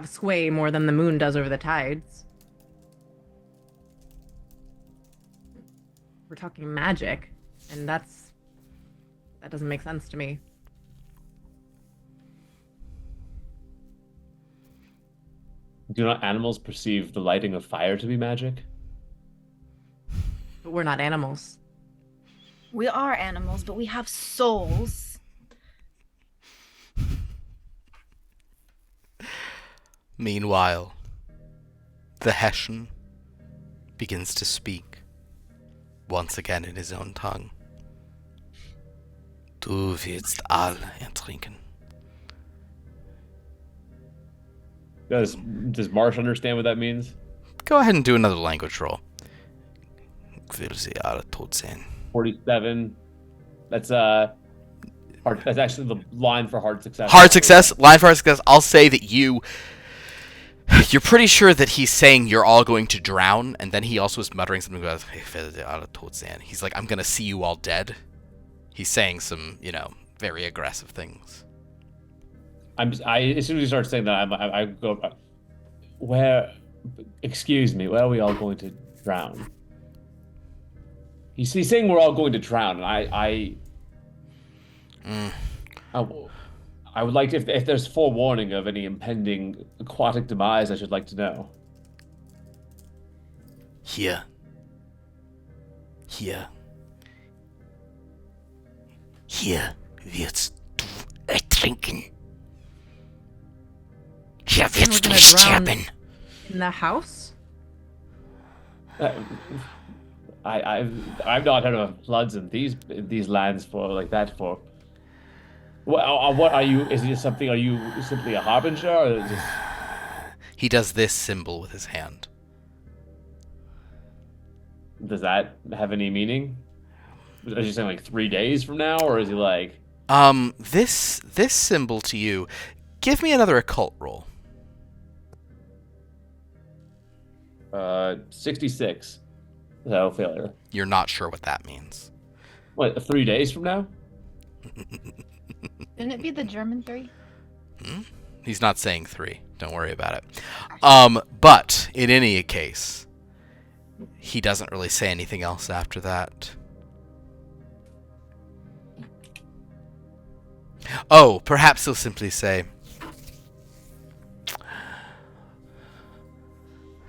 sway more than the moon does over the tides. We're talking magic, and that doesn't make sense to me. Do not animals perceive the lighting of fire to be magic? But we're not animals. We are animals, but we have souls. Meanwhile, the Hessian begins to speak, once again in his own tongue. Du wirst all ertrinken. Does Marsh understand what that means? Go ahead and do another language roll. Will sie alle tot sein. 47. That's hard. That's actually the line for hard success. Hard success, line for hard success. I'll say that you're pretty sure that he's saying you're all going to drown, and then he also is muttering something about he's like, I'm gonna see you all dead. He's saying some, very aggressive things. As soon as he starts saying that, I go, excuse me, where are we all going to drown? He's saying we're all going to drown, and I would like to, if there's forewarning of any impending aquatic demise, I should like to know. Hier wirst du ertrinken. Hier We're wirst du gonna drown sterben. in the house? I've not heard of floods in these lands for. What are you? Is it something? Are you simply a harbinger? Or just... He does this symbol with his hand. Does that have any meaning? Is he saying 3 days from now, or is he like? This symbol to you. Give me another occult roll. 66. So failure. You're not sure what that means. What? 3 days from now? Didn't it be the German 3? He's not saying 3. Don't worry about it. But in any case, he doesn't really say anything else after that. Oh, perhaps he'll simply say,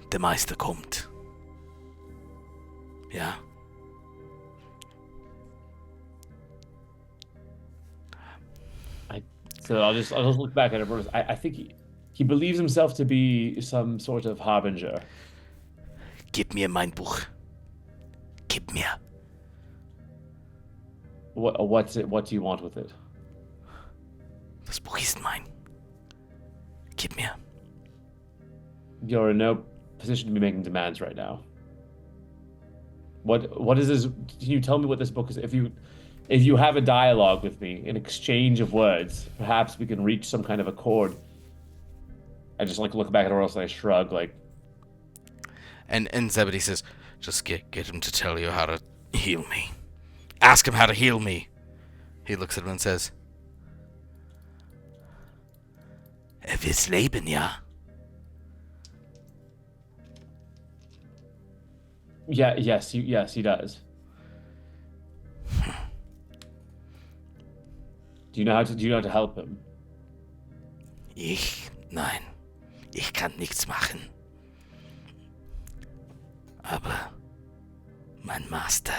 Der Meister kommt. Yeah. So I'll just look back at it. I think he believes himself to be some sort of harbinger. Gib mir mein Buch. Gib mir. What's it? What do you want with it? Das Buch ist mein. Gib mir. You're in no position to be making demands right now. What is this? Can you tell me what this book is? If you have a dialogue with me, an exchange of words, perhaps we can reach some kind of accord. I just look back at Oros and I shrug And Zebedee says, just get him to tell you how to heal me. Ask him how to heal me. He looks at him and says, will's leben, ja? Yes, he does. Do you know how to help him? Nein. Ich kann nichts machen. Aber mein Meister.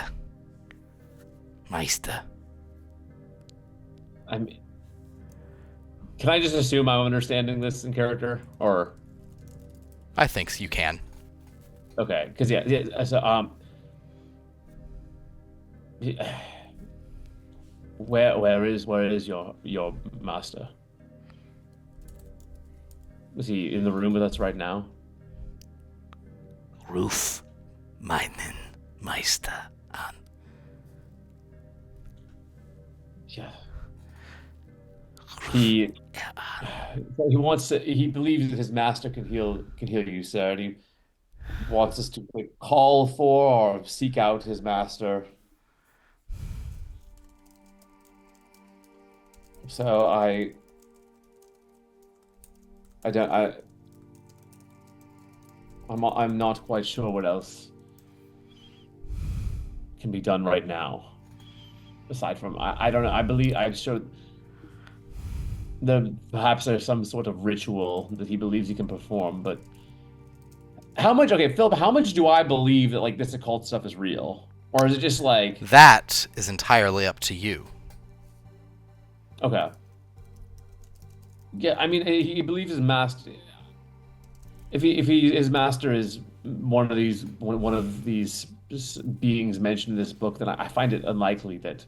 Can I just assume I'm understanding this in character, or? I think you can. Okay, because so where is your master? Is he in the room with us right now? Ruf meinen Meister an. Yeah. He wants to. He believes that his master can heal you, sir. And he wants us to call for or seek out his master. So I'm not quite sure what else can be done right now. Aside from I don't know. I believe I'm sure perhaps there's some sort of ritual that he believes he can perform, but Philip, how much do I believe that this occult stuff is real? Or is it just That is entirely up to you. Okay. Yeah, I mean, he believes his master. if his master is one of these beings mentioned in this book, then I find it unlikely that.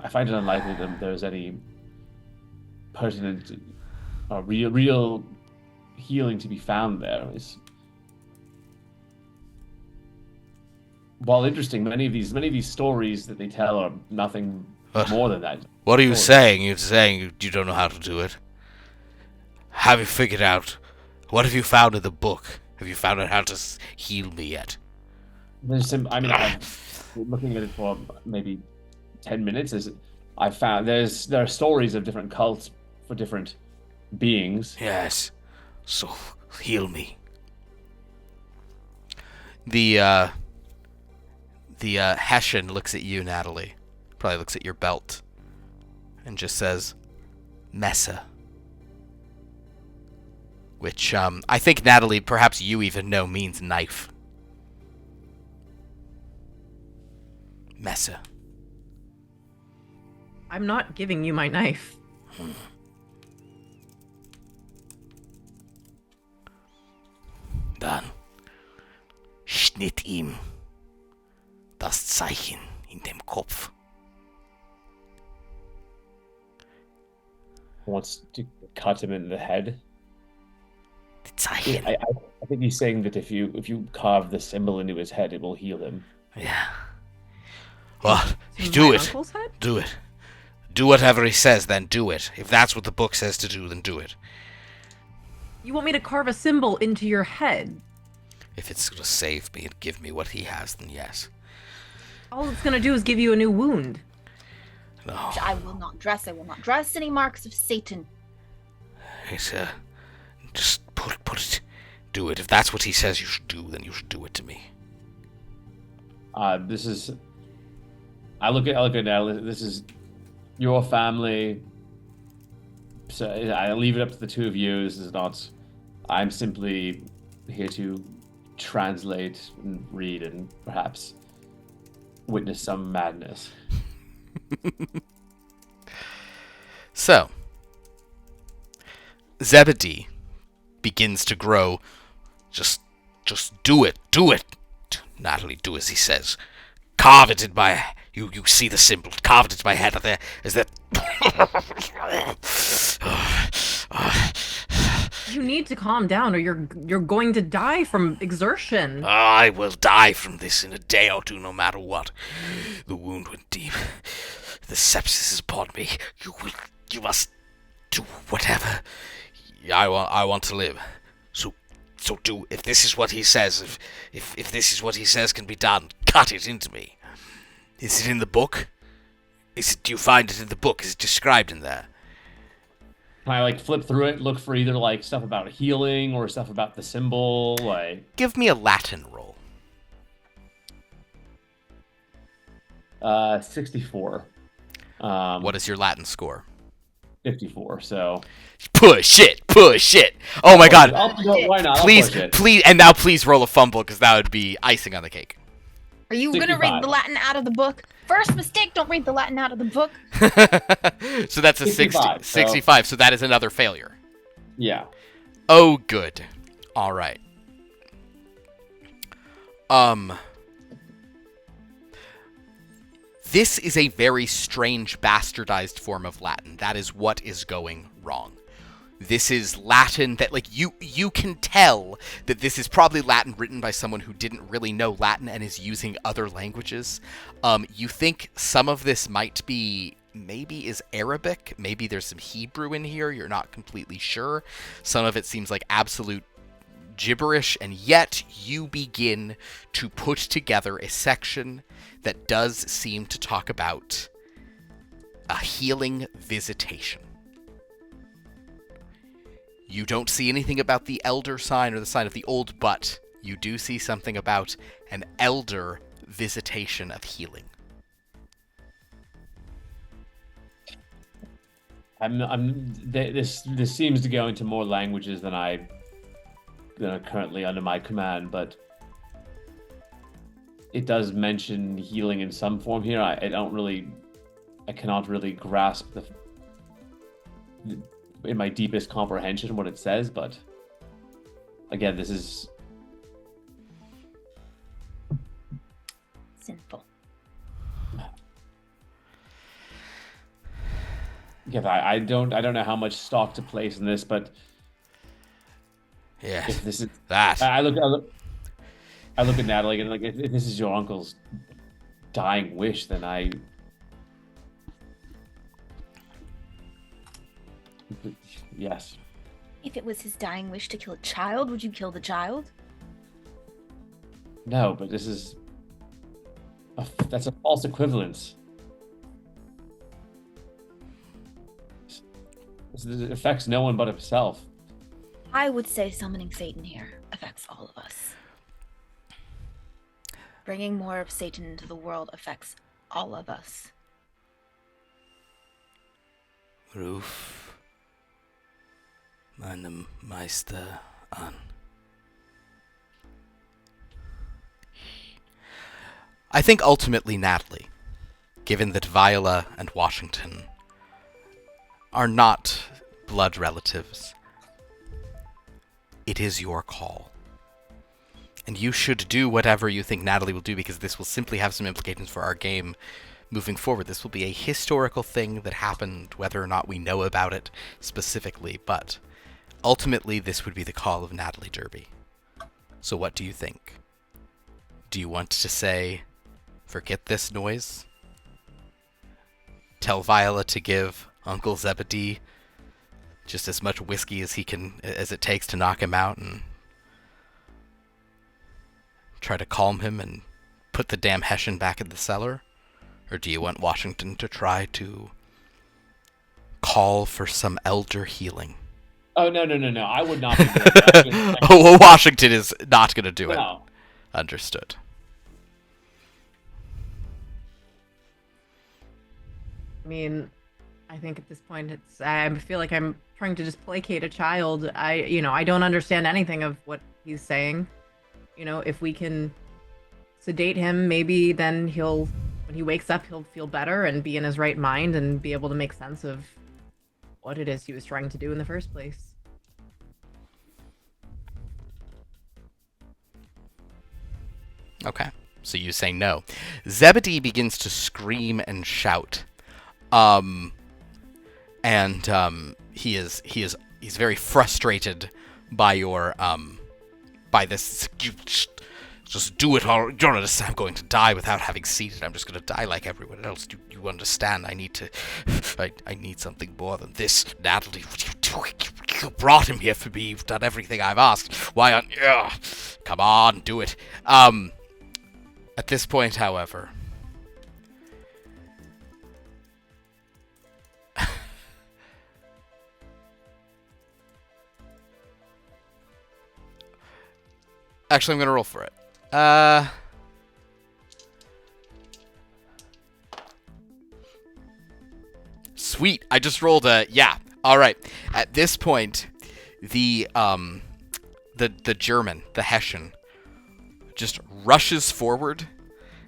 I find it unlikely that there's any pertinent or real healing to be found there. While interesting, many of these stories that they tell are nothing more than that. What are you saying? You're saying you don't know how to do it? Have you figured out? What have you found in the book? Have you found out how to heal me yet? I've been looking at it for maybe 10 minutes. I found there are stories of different cults for different beings. Yes. So heal me. The Hessian looks at you, Natalie. Probably looks at your belt. And just says, Mesa. Which, I think, Natalie, perhaps you even know means knife. Mesa. I'm not giving you my knife. Dann schnitt ihm das Zeichen in dem Kopf. Wants to cut him in the head. Die Zeichen. I think he's saying that if you carve the symbol into his head, it will heal him. Yeah. Well, do My it. uncle's head? Do it. Do whatever he says, then do it. If that's what the book says to do, then do it. You want me to carve a symbol into your head? If it's going to save me and give me what he has, then yes. All it's gonna do is give you a new wound. No. I will not dress any marks of Satan. It's, just put it. Do it. If that's what he says you should do, then you should do it to me. I look at Natalie. This is your family. So I leave it up to the two of you. This is not. I'm simply here to translate and read and perhaps witness some madness. So, Zebedee begins to grow. Just do it. Natalie, do as he says. Carve it in my. You see the symbol. Carve it into my head. There is that. You need to calm down, or you're going to die from exertion. I will die from this in a day or two, no matter what. The wound went deep. The sepsis is upon me. You must do whatever. I want to live. So do. If this is what he says, if this is what he says can be done, cut it into me. Is it in the book? Do you find it in the book? Is it described in there? Can I flip through it, look for either stuff about healing or stuff about the symbol? Give me a Latin roll. 64. What is your Latin score? 54. So push it. Oh my God! Why not? Please, and now please roll a fumble because that would be icing on the cake. Are you going to read the Latin out of the book? First mistake, don't read the Latin out of the book. So that's a 65. So that is another failure. Yeah. Oh, good. All right. This is a very strange bastardized form of Latin. That is what is going wrong. This is Latin that, you can tell that this is probably Latin written by someone who didn't really know Latin and is using other languages. You think some of this might be, maybe is Arabic. Maybe there's some Hebrew in here. You're not completely sure. Some of it seems like absolute gibberish, and yet you begin to put together a section that does seem to talk about a healing visitation. You don't see anything about the elder sign or the sign of the old, but you do see something about an elder visitation of healing. This seems to go into more languages than are currently under my command, but it does mention healing in some form here. I cannot really grasp in my deepest comprehension what it says, but again, this is sinful. Yeah, I don't know how much stock to place in this, but Yeah, if this is that. I look at Natalie and like, if this is your uncle's dying wish, then yes. If it was his dying wish to kill a child, would you kill the child? No, but this is that's a false equivalence. It affects no one but himself. I would say summoning Satan here affects all of us. Bringing more of Satan into the world affects all of us. Ruf meinem Meister an. I think ultimately, Natalie, given that Viola and Washington are not blood relatives, it is your call. And you should do whatever you think Natalie will do, because this will simply have some implications for our game moving forward. This will be a historical thing that happened, whether or not we know about it specifically, but ultimately this would be the call of Natalie Derby. So what do you think? Do you want to say, forget this noise? Tell Viola to give Uncle Zebedee just as much whiskey as as it takes to knock him out, and try to calm him and put the damn Hessian back in the cellar? Or do you want Washington to try to call for some elder healing? Oh, no. I would not be doing that. Oh, well, Washington is not going to do it. Understood. I mean, I think at this point I feel like I'm trying to just placate a child. I don't understand anything of what he's saying. If we can sedate him, maybe then when he wakes up, he'll feel better and be in his right mind and be able to make sense of what it is he was trying to do in the first place. Okay, so you say no. Zebedee begins to scream and shout. He's very frustrated by by this. Just do it all. You don't understand. I'm going to die without having seen it. I'm just going to die like everyone else. You understand? I need something more than this. Natalie, what are you doing? You brought him here for me. You've done everything I've asked. Why aren't you? Come on, do it. At this point, however, actually, I'm going to roll for it. Sweet. I just rolled a yeah. All right. At this point, the German, the Hessian, just rushes forward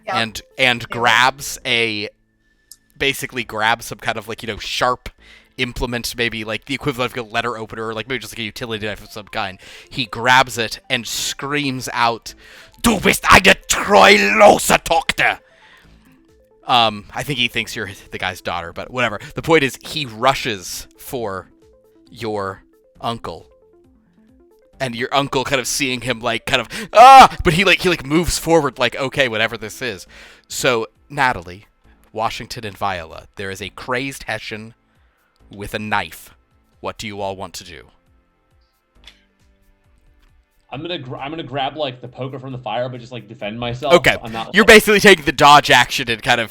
and grabs basically grabs some kind of sharp implement, maybe like the equivalent of a letter opener, or like maybe just like a utility knife of some kind. He grabs it and screams out, "Du bist eine treulose Tochter!" I think he thinks you're the guy's daughter, but whatever. The point is, he rushes for your uncle. And your uncle kind of seeing him but he moves forward like, okay, whatever this is. So, Natalie, Washington, and Viola, there is a crazed Hessian with a knife. What do you all want to do? I'm gonna grab like the poker from the fire, but just like defend myself. Okay, you're basically taking the dodge action and kind of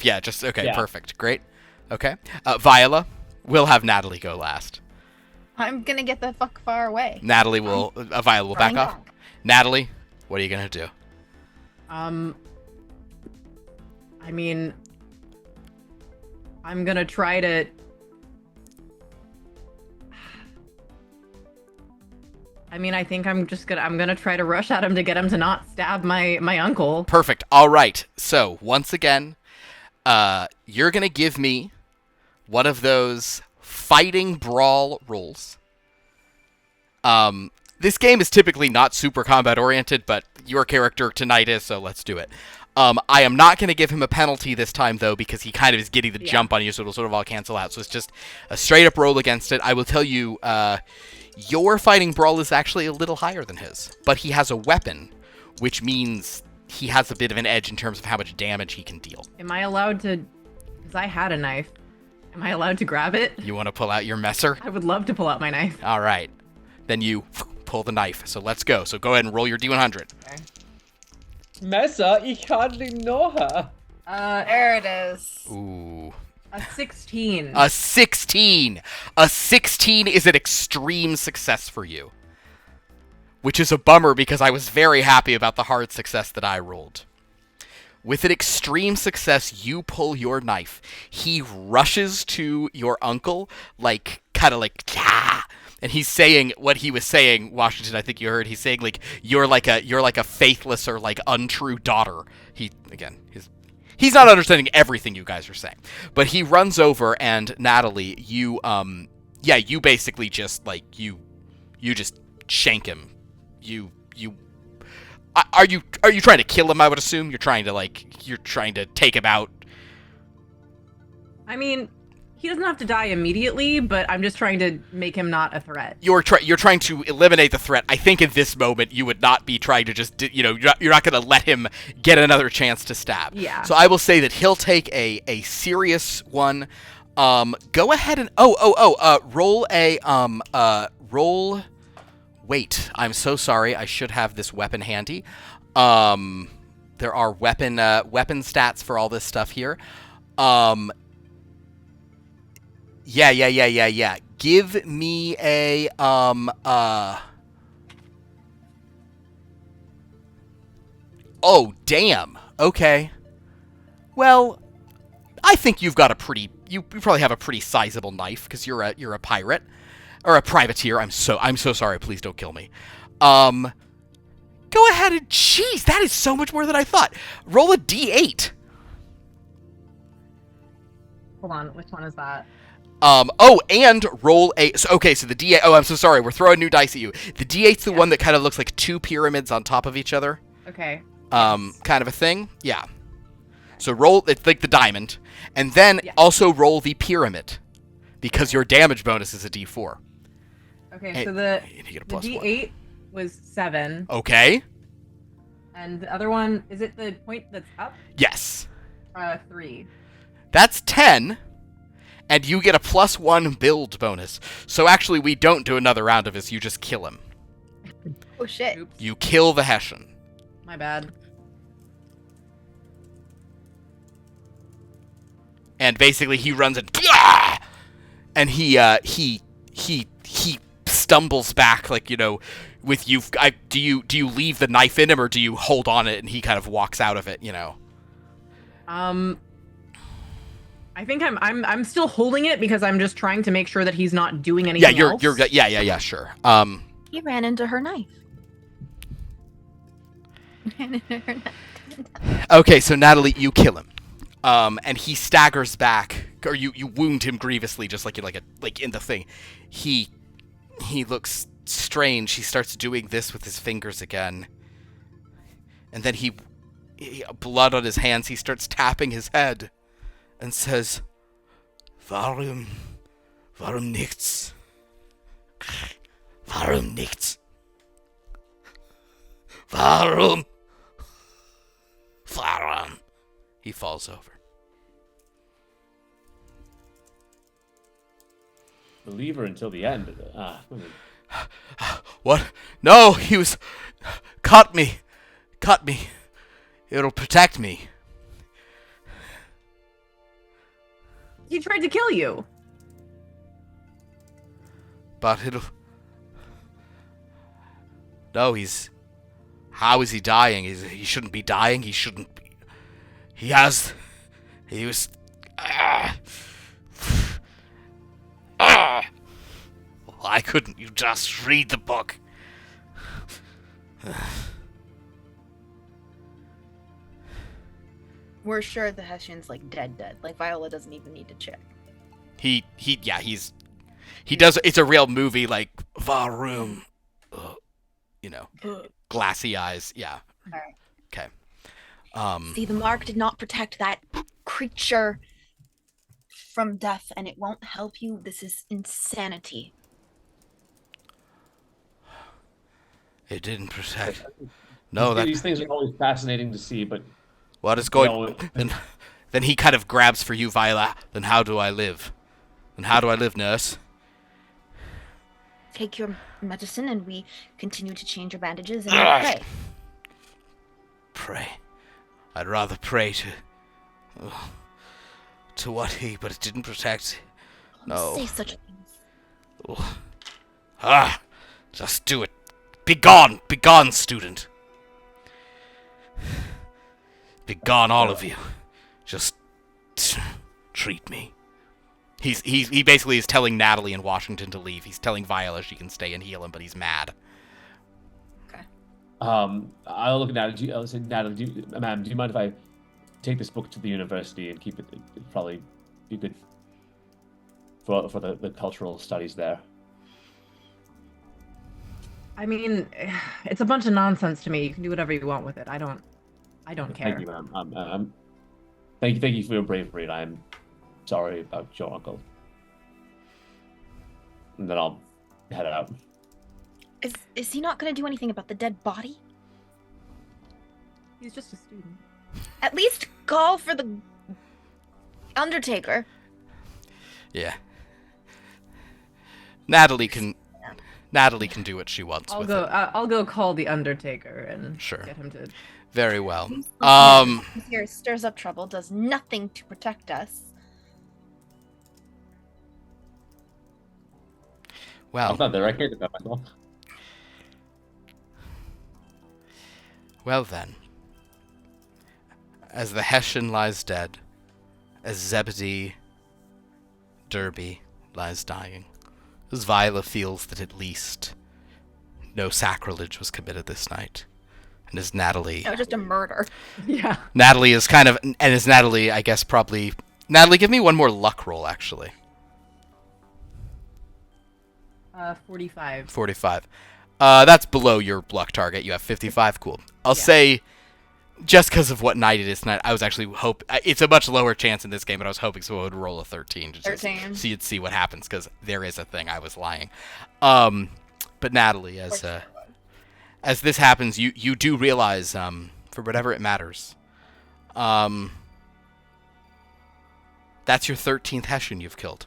perfect, great. Okay, Viola, we'll have Natalie go last. I'm gonna get the fuck far away. Natalie will Viola will back off. Natalie, what are you gonna do? I mean, I'm gonna try to. I think I'm gonna try to rush at him to get him to not stab my uncle. Perfect. All right. So once again, you're gonna give me one of those fighting brawl rolls. This game is typically not super combat oriented, but your character tonight is, so let's do it. I am not going to give him a penalty this time, though, because he kind of is getting the jump on you, so it'll sort of all cancel out. So it's just a straight-up roll against it. I will tell you, your fighting brawl is actually a little higher than his, but he has a weapon, which means he has a bit of an edge in terms of how much damage he can deal. Am I allowed to... Because I had a knife. Am I allowed to grab it? You want to pull out your messer? I would love to pull out my knife. All right. Then you pull the knife. So let's go. So go ahead and roll your D100. Okay. Messer, ich hardly know her. There it is. Ooh. A 16. A 16! A 16 is an extreme success for you. Which is a bummer because I was very happy about the hard success that I rolled. With an extreme success, you pull your knife. He rushes to your uncle, like, kind of like, yeah! And he's saying what he was saying, Washington, I think you heard. He's saying, like, you're like a faithless or, like, untrue daughter. He's not understanding everything you guys are saying. But he runs over, and Natalie, you basically just, like, you just shank him. Are you trying to kill him, I would assume? You're trying to take him out? I mean, he doesn't have to die immediately, but I'm just trying to make him not a threat. You're trying to eliminate the threat. I think in this moment you would not be trying to just, you're not going to let him get another chance to stab. Yeah. So I will say that he'll take a serious one. Go ahead and roll. Wait, I'm so sorry. I should have this weapon handy. There are weapon stats for all this stuff here. Yeah. Give me a, Oh, damn. Okay. Well, I think you've got you probably have a pretty sizable knife, because you're a pirate. Or a privateer. I'm so sorry. Please don't kill me. Go ahead and... Jeez, that is so much more than I thought. Roll a D8. Hold on, which one is that? And roll a... So the D8... Oh, I'm so sorry. We're throwing new dice at you. The D8's the one that kind of looks like two pyramids on top of each other. Okay. Kind of a thing. Yeah. So roll... It's like the diamond. And then also roll the pyramid. Because your damage bonus is a D4. Okay, so the D8 1. was 7. Okay. And the other one, is it the point that's up? Yes. 3. That's 10. And you get a +1 build bonus. So actually, we don't do another round of this. You just kill him. Oh, shit. Oops. You kill the Hessian. My bad. And basically, he runs and he stumbles back, like, with you. Do you leave the knife in him, or do you hold on it and he kind of walks out of it? I think I'm still holding it because I'm just trying to make sure that he's not doing anything else. Yeah, sure. He ran into her knife. Okay, so Natalie, you kill him. And he staggers back, or you wound him grievously, just like in the thing. He looks strange. He starts doing this with his fingers again, and then he blood on his hands. He starts tapping his head, and says, "Warum nichts? Warum nichts? Warum?" He falls over. Believe her until the end. What? No, he was... Cut me. It'll protect me. He tried to kill you. But it'll... No, he's... How is he dying? He shouldn't be dying. He shouldn't be... He was... Why couldn't you just read the book? We're sure the Hessian's like dead. Like Viola doesn't even need to check. He's He does. It's a real movie, like Varum, glassy eyes. Yeah. All right. Okay. See, the mark did not protect that creature from death, and it won't help you. This is insanity. It didn't protect. No, these things are always fascinating to see, but what is going? Then he kind of grabs for you, Viola. Then how do I live? Then how do I live, nurse? Take your medicine, and we continue to change your bandages and pray. Pray. I'd rather pray to what he, but it didn't protect. No. Say such things. Just do it. Begone, student. Begone, all of you. Just treat me. He basically is telling Natalie in Washington to leave. He's telling Viola she can stay and heal him, but he's mad. Okay. I'll look at Natalie. I'll say, Natalie, ma'am, do you mind if I take this book to the university and keep it? It'd probably be good for the cultural studies there. I mean, it's a bunch of nonsense to me. You can do whatever you want with it. I don't care. Thank you, ma'am. Thank you for your bravery, and I'm sorry about your uncle. And then I'll head out. Is he not going to do anything about the dead body? He's just a student. At least call for the Undertaker. Yeah. Natalie can do what she wants with it. I'll go call the Undertaker and Sure. get him to. Very well. Here stirs up trouble, does nothing to protect us. Well, I'm not there. I can't defend myself. Well then, as the Hessian lies dead, as Zebedee Derby lies dying, as Viola feels that at least no sacrilege was committed this night, and as Natalie... No, just a murder. Yeah. Natalie is kind of... And as Natalie, I guess, probably... Natalie, give me one more luck roll, actually. 45. 45. That's below your luck target. You have 55. Cool. I'll say, just because of what night it is tonight, I was actually it's a much lower chance in this game, but I was hoping someone would roll a 13 to just so you'd see what happens, because there is a thing. I was lying. But Natalie, as this happens, you do realize, for whatever it matters, that's your 13th Hessian you've killed.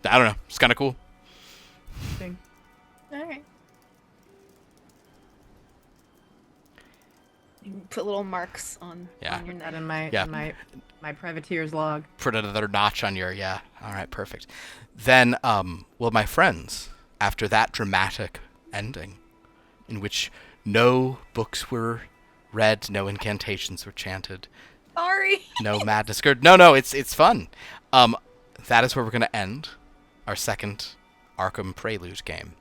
I don't know. It's kind of cool. Alright. You put little marks on your neck. That in my privateer's log. Put another notch on your, All right, perfect. Then, well, my friends, after that dramatic ending, in which no books were read, no incantations were chanted. Sorry. No madness occurred. No, it's fun. That is where we're going to end our second Arkham Prelude game.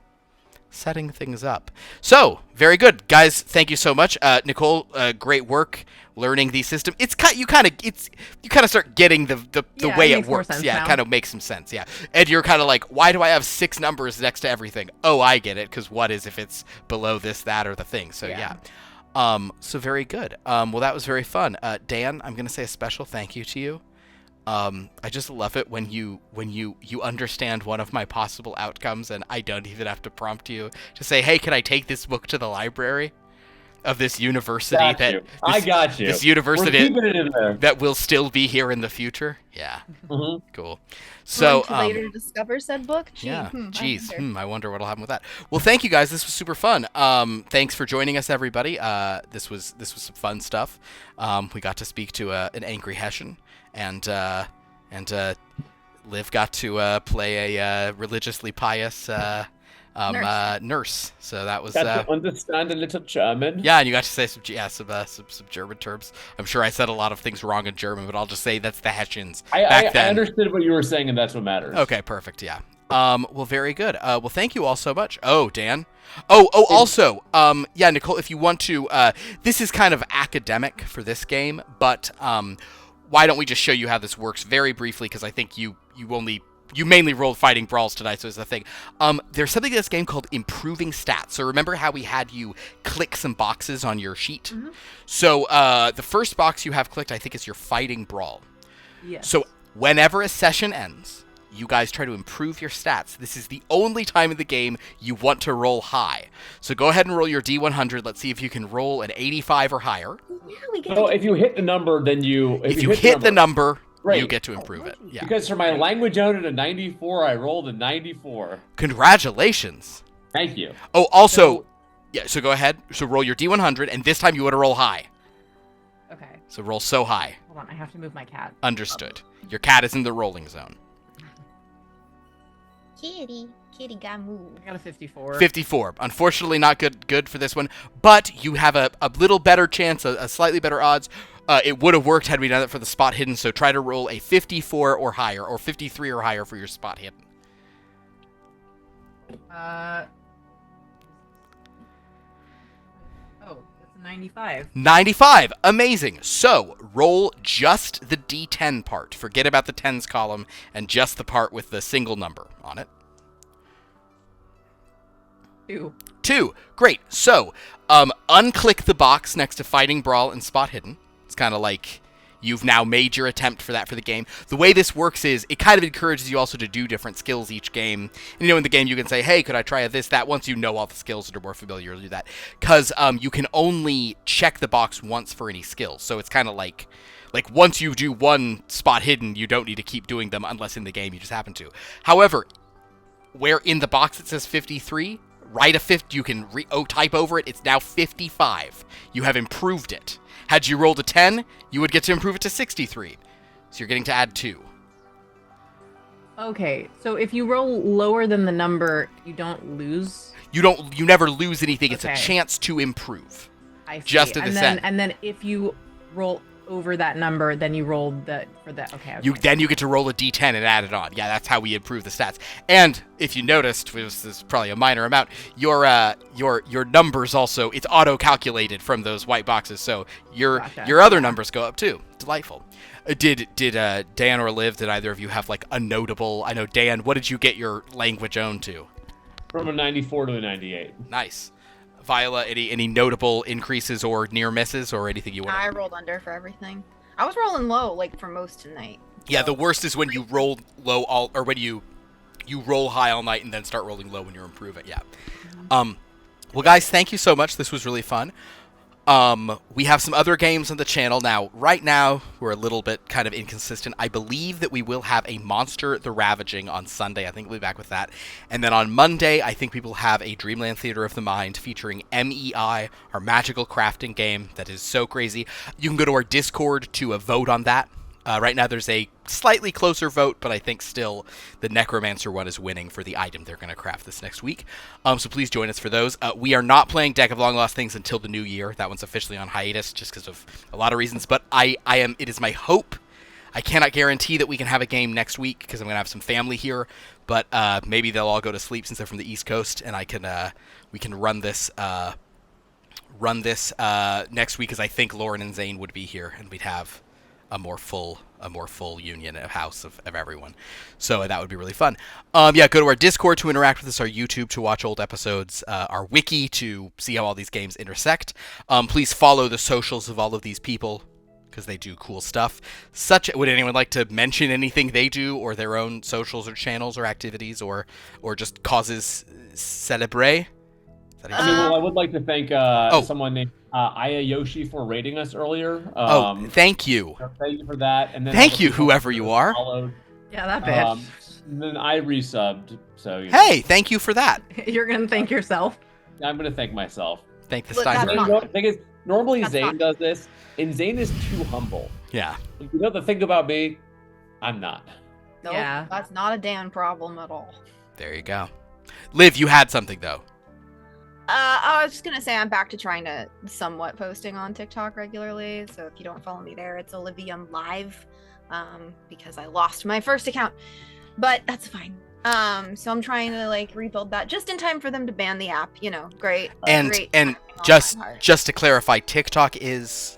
Setting things up. So, very good. Guys, thank you so much. Nicole, great work learning the system. You kind of start getting the way it works. It kind of makes some sense. Yeah. And you're kind of like, why do I have 6 numbers next to everything? Oh, I get it, because what is if it's below this, that, or the thing? So, yeah. So very good. Well, that was very fun. Dan, I'm going to say a special thank you to you. I just love it when you understand one of my possible outcomes and I don't even have to prompt you to say, hey, can I take this book to the library of this university? I got you. This university We're keeping it in there. that will still be here in the future. Yeah. Mm-hmm. Cool. So later discover said book. I wonder what'll happen with that. Well, thank you guys. This was super fun. Thanks for joining us, everybody. This was some fun stuff. We got to speak to an angry Hessian, and Liv got to play a religiously pious nurse. So that was. Got to understand a little German. Yeah, and you got to say some German terms. I'm sure I said a lot of things wrong in German, but I'll just say that's the Hessians. I understood what you were saying, and that's what matters. Okay, perfect. Yeah. Well, very good. Well, thank you all so much. Oh, Dan. Also, Nicole, if you want to, this is kind of academic for this game, but why don't we just show you how this works very briefly, because I think you mainly rolled fighting brawls tonight, so it's the thing. There's something in this game called improving stats. So remember how we had you click some boxes on your sheet? Mm-hmm. So the first box you have clicked, I think, is your fighting brawl. Yes. So whenever a session ends, you guys try to improve your stats. This is the only time in the game you want to roll high. So go ahead and roll your D100. Let's see if you can roll an 85 or higher. So if you hit the number, then you... If you hit the number, right, you get to improve it. Yeah. Because for my language owned at a 94, I rolled a 94. Congratulations. Thank you. Oh, also... Yeah, so go ahead. So roll your D100, and this time you want to roll high. Okay. So roll so high. Hold on, I have to move my cat. Understood. Your cat is in the rolling zone. Kitty got moved. I got a 54. 54. Unfortunately, not good for this one, but you have a little better chance, a slightly better odds. It would have worked had we done it for the spot hidden, so try to roll a 54 or higher, or 53 or higher for your spot hidden. Oh, that's a 95. 95. Amazing. So, roll just the D10 part. Forget about the tens column, and just the part with the single number on it. 2. Great. So, unclick the box next to Fighting Brawl and Spot Hidden. It's kind of like you've now made your attempt for that for the game. The way this works is it kind of encourages you also to do different skills each game. And, in the game you can say, hey, could I try this, that? Once you know all the skills that are more familiar, you'll do that. Because you can only check the box once for any skills. So it's kind of like once you do one Spot Hidden, you don't need to keep doing them unless in the game you just happen to. However, where in the box it says 53... write a 50, you can type over it, it's now 55. You have improved it. Had you rolled a 10, you would get to improve it to 63. So you're getting to add 2. Okay, so if you roll lower than the number, you don't lose? You never lose anything, it's Okay. a chance to improve. I see. Just at the end. And then if you roll over that number, then you roll for that. Okay. Then you get to roll a d10 and add it on. Yeah, that's how we improve the stats. And if you noticed, this is probably a minor amount, your numbers also, it's auto-calculated from those white boxes, so your other numbers go up too. Delightful. Did Dan or Liv, did either of you have like a notable, I know Dan, what did you get your language owned to? From a 94 to a 98. Nice. Viola, any notable increases or near misses or anything you want? I rolled under for everything. I was rolling low like for most tonight. Yeah, the worst is when you roll low or when you roll high all night and then start rolling low when you improve it. Yeah. Well, guys, thank you so much. This was really fun. We have some other games on the channel now. Right now, we're a little bit kind of inconsistent. I believe that we will have a Monster the Ravaging on Sunday. I think we'll be back with that. And then on Monday, I think we will have a Dreamland Theater of the Mind featuring MEI, our magical crafting game that is so crazy. You can go to our Discord to vote on that. Right now, there's a slightly closer vote, but I think still the Necromancer one is winning for the item they're going to craft this next week. So please join us for those. We are not playing Deck of Long Lost Things until the new year. That one's officially on hiatus just because of a lot of reasons. But it is my hope. I cannot guarantee that we can have a game next week because I'm going to have some family here. But maybe they'll all go to sleep since they're from the East Coast, and we can run this next week because I think Lauren and Zane would be here, and we'd have a more full union of house of everyone. So that would be really fun. Go to our Discord to interact with us, our YouTube to watch old episodes, our wiki to see how all these games intersect. Please follow the socials of all of these people because they do cool stuff. Would anyone like to mention anything they do or their own socials or channels or activities or just causes célébrer? I would like to thank someone named Aya Yoshi for rating us earlier. Thank you. Thank you for that. And then thank you, whoever you are. Followed. Yeah, that bitch. And then I resubbed. So hey, thank you for that. You're gonna thank yourself. I'm gonna thank myself. Thank the Look, that's Steinberg. not- The thing is, normally That's Zane not- does this, and Zane is too humble. Yeah. You know the thing about me, I'm not. Nope, Yeah. that's not a Dan problem at all. There you go. Liv, you had something though. I was just gonna say I'm back to trying to somewhat posting on TikTok regularly. So if you don't follow me there, it's Olivia Live, because I lost my first account, but that's fine. So I'm trying to rebuild that just in time for them to ban the app. Great. And great and timing on just my part. just to clarify, TikTok is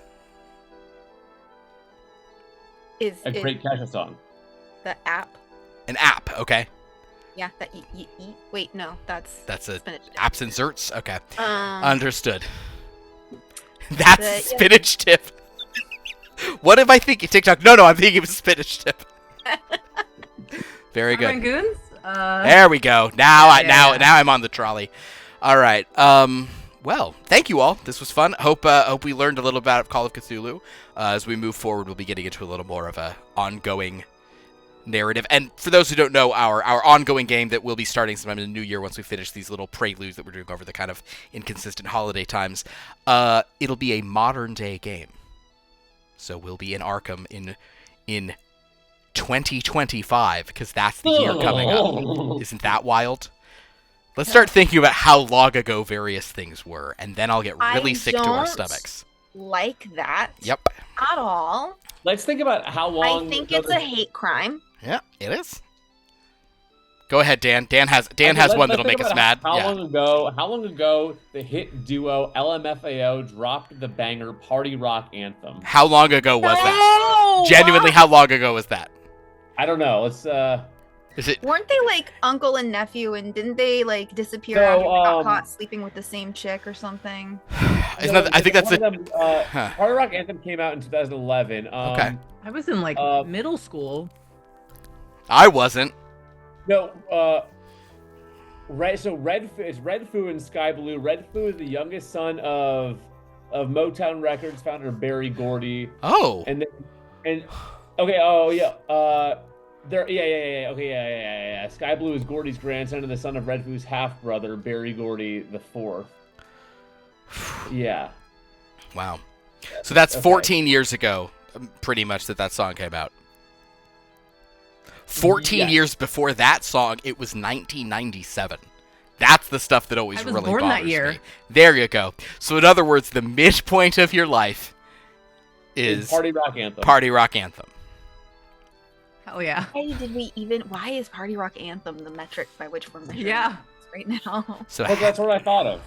is A great Kesha song. the app. An app, okay. Yeah, that you eat. Wait, no, that's A spinach dip. apps inserts. Okay, Um, understood. That's a yeah. spinach tip. What if I think TikTok? No, I'm thinking of spinach tip. Very good. Rangoons? There we go. Now yeah. now I'm on the trolley. All right. Well, thank you all. This was fun. Hope we learned a little about Call of Cthulhu. As we move forward, we'll be getting into a little more of a ongoing narrative. And for those who don't know, our ongoing game that will be starting sometime in the new year once we finish these little preludes that we're doing over the kind of inconsistent holiday times, it'll be a modern day game. So we'll be in Arkham in 2025, because that's the year coming up. Isn't that wild? Let's start thinking about how long ago various things were, and then I'll get really sick to our stomachs. Like that. Yep. At all. Let's think about how long. I think it's a hate crime. Yeah, it is. Go ahead, Dan. Dan has Let's one that'll think make us about mad. How long ago the hit duo LMFAO dropped the banger Party Rock Anthem? How long ago was that? Genuinely, how long ago was that? I don't know. Let's Is it? Weren't they like uncle and nephew, and didn't they like disappear No, after they got caught sleeping with the same chick or something? I think that's one of them, Party Rock Anthem came out in 2011. Okay. I was in like middle school. I wasn't. No, it's Red Foo and Sky Blue. Red Foo is the youngest son of Motown Records founder Berry Gordy. Oh. Sky Blue is Gordy's grandson and the son of Red Foo's half brother Berry Gordy the fourth. Yeah. Wow. So that's 14 years ago, pretty much, that song came out. 14 years before that song, it was 1997. That's the stuff that always really bothers me. I was born that year. There you go. So in other words, the midpoint of your life is Party Rock Anthem. Party Rock Anthem. Hell yeah. Why is Party Rock Anthem the metric by which we're measuring right now? So that's what I thought of.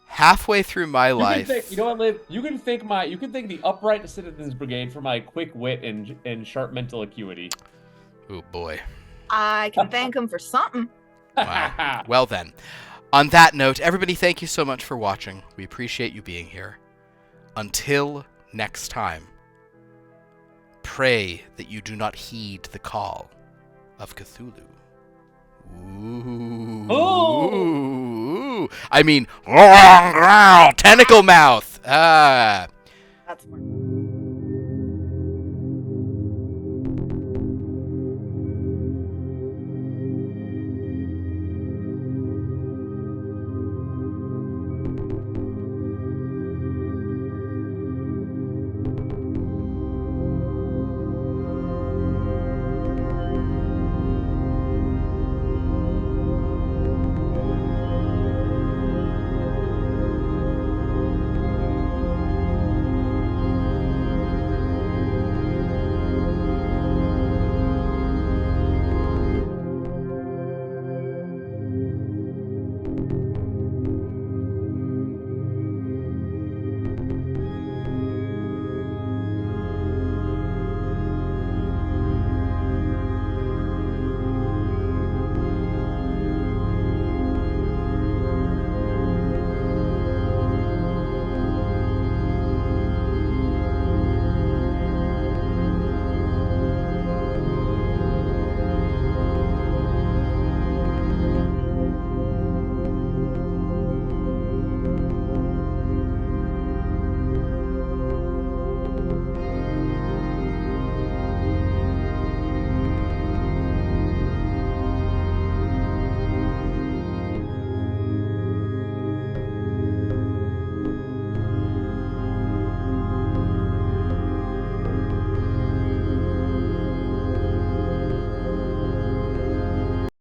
Halfway through my life. You know what, Liv? You can thank the Upright Citizens Brigade for my quick wit and sharp mental acuity. Oh boy. I can thank him for something. Wow. Well then, on that note, everybody, thank you so much for watching. We appreciate you being here. Until next time, pray that you do not heed the call of Cthulhu. Ooh. I mean, tentacle mouth. That's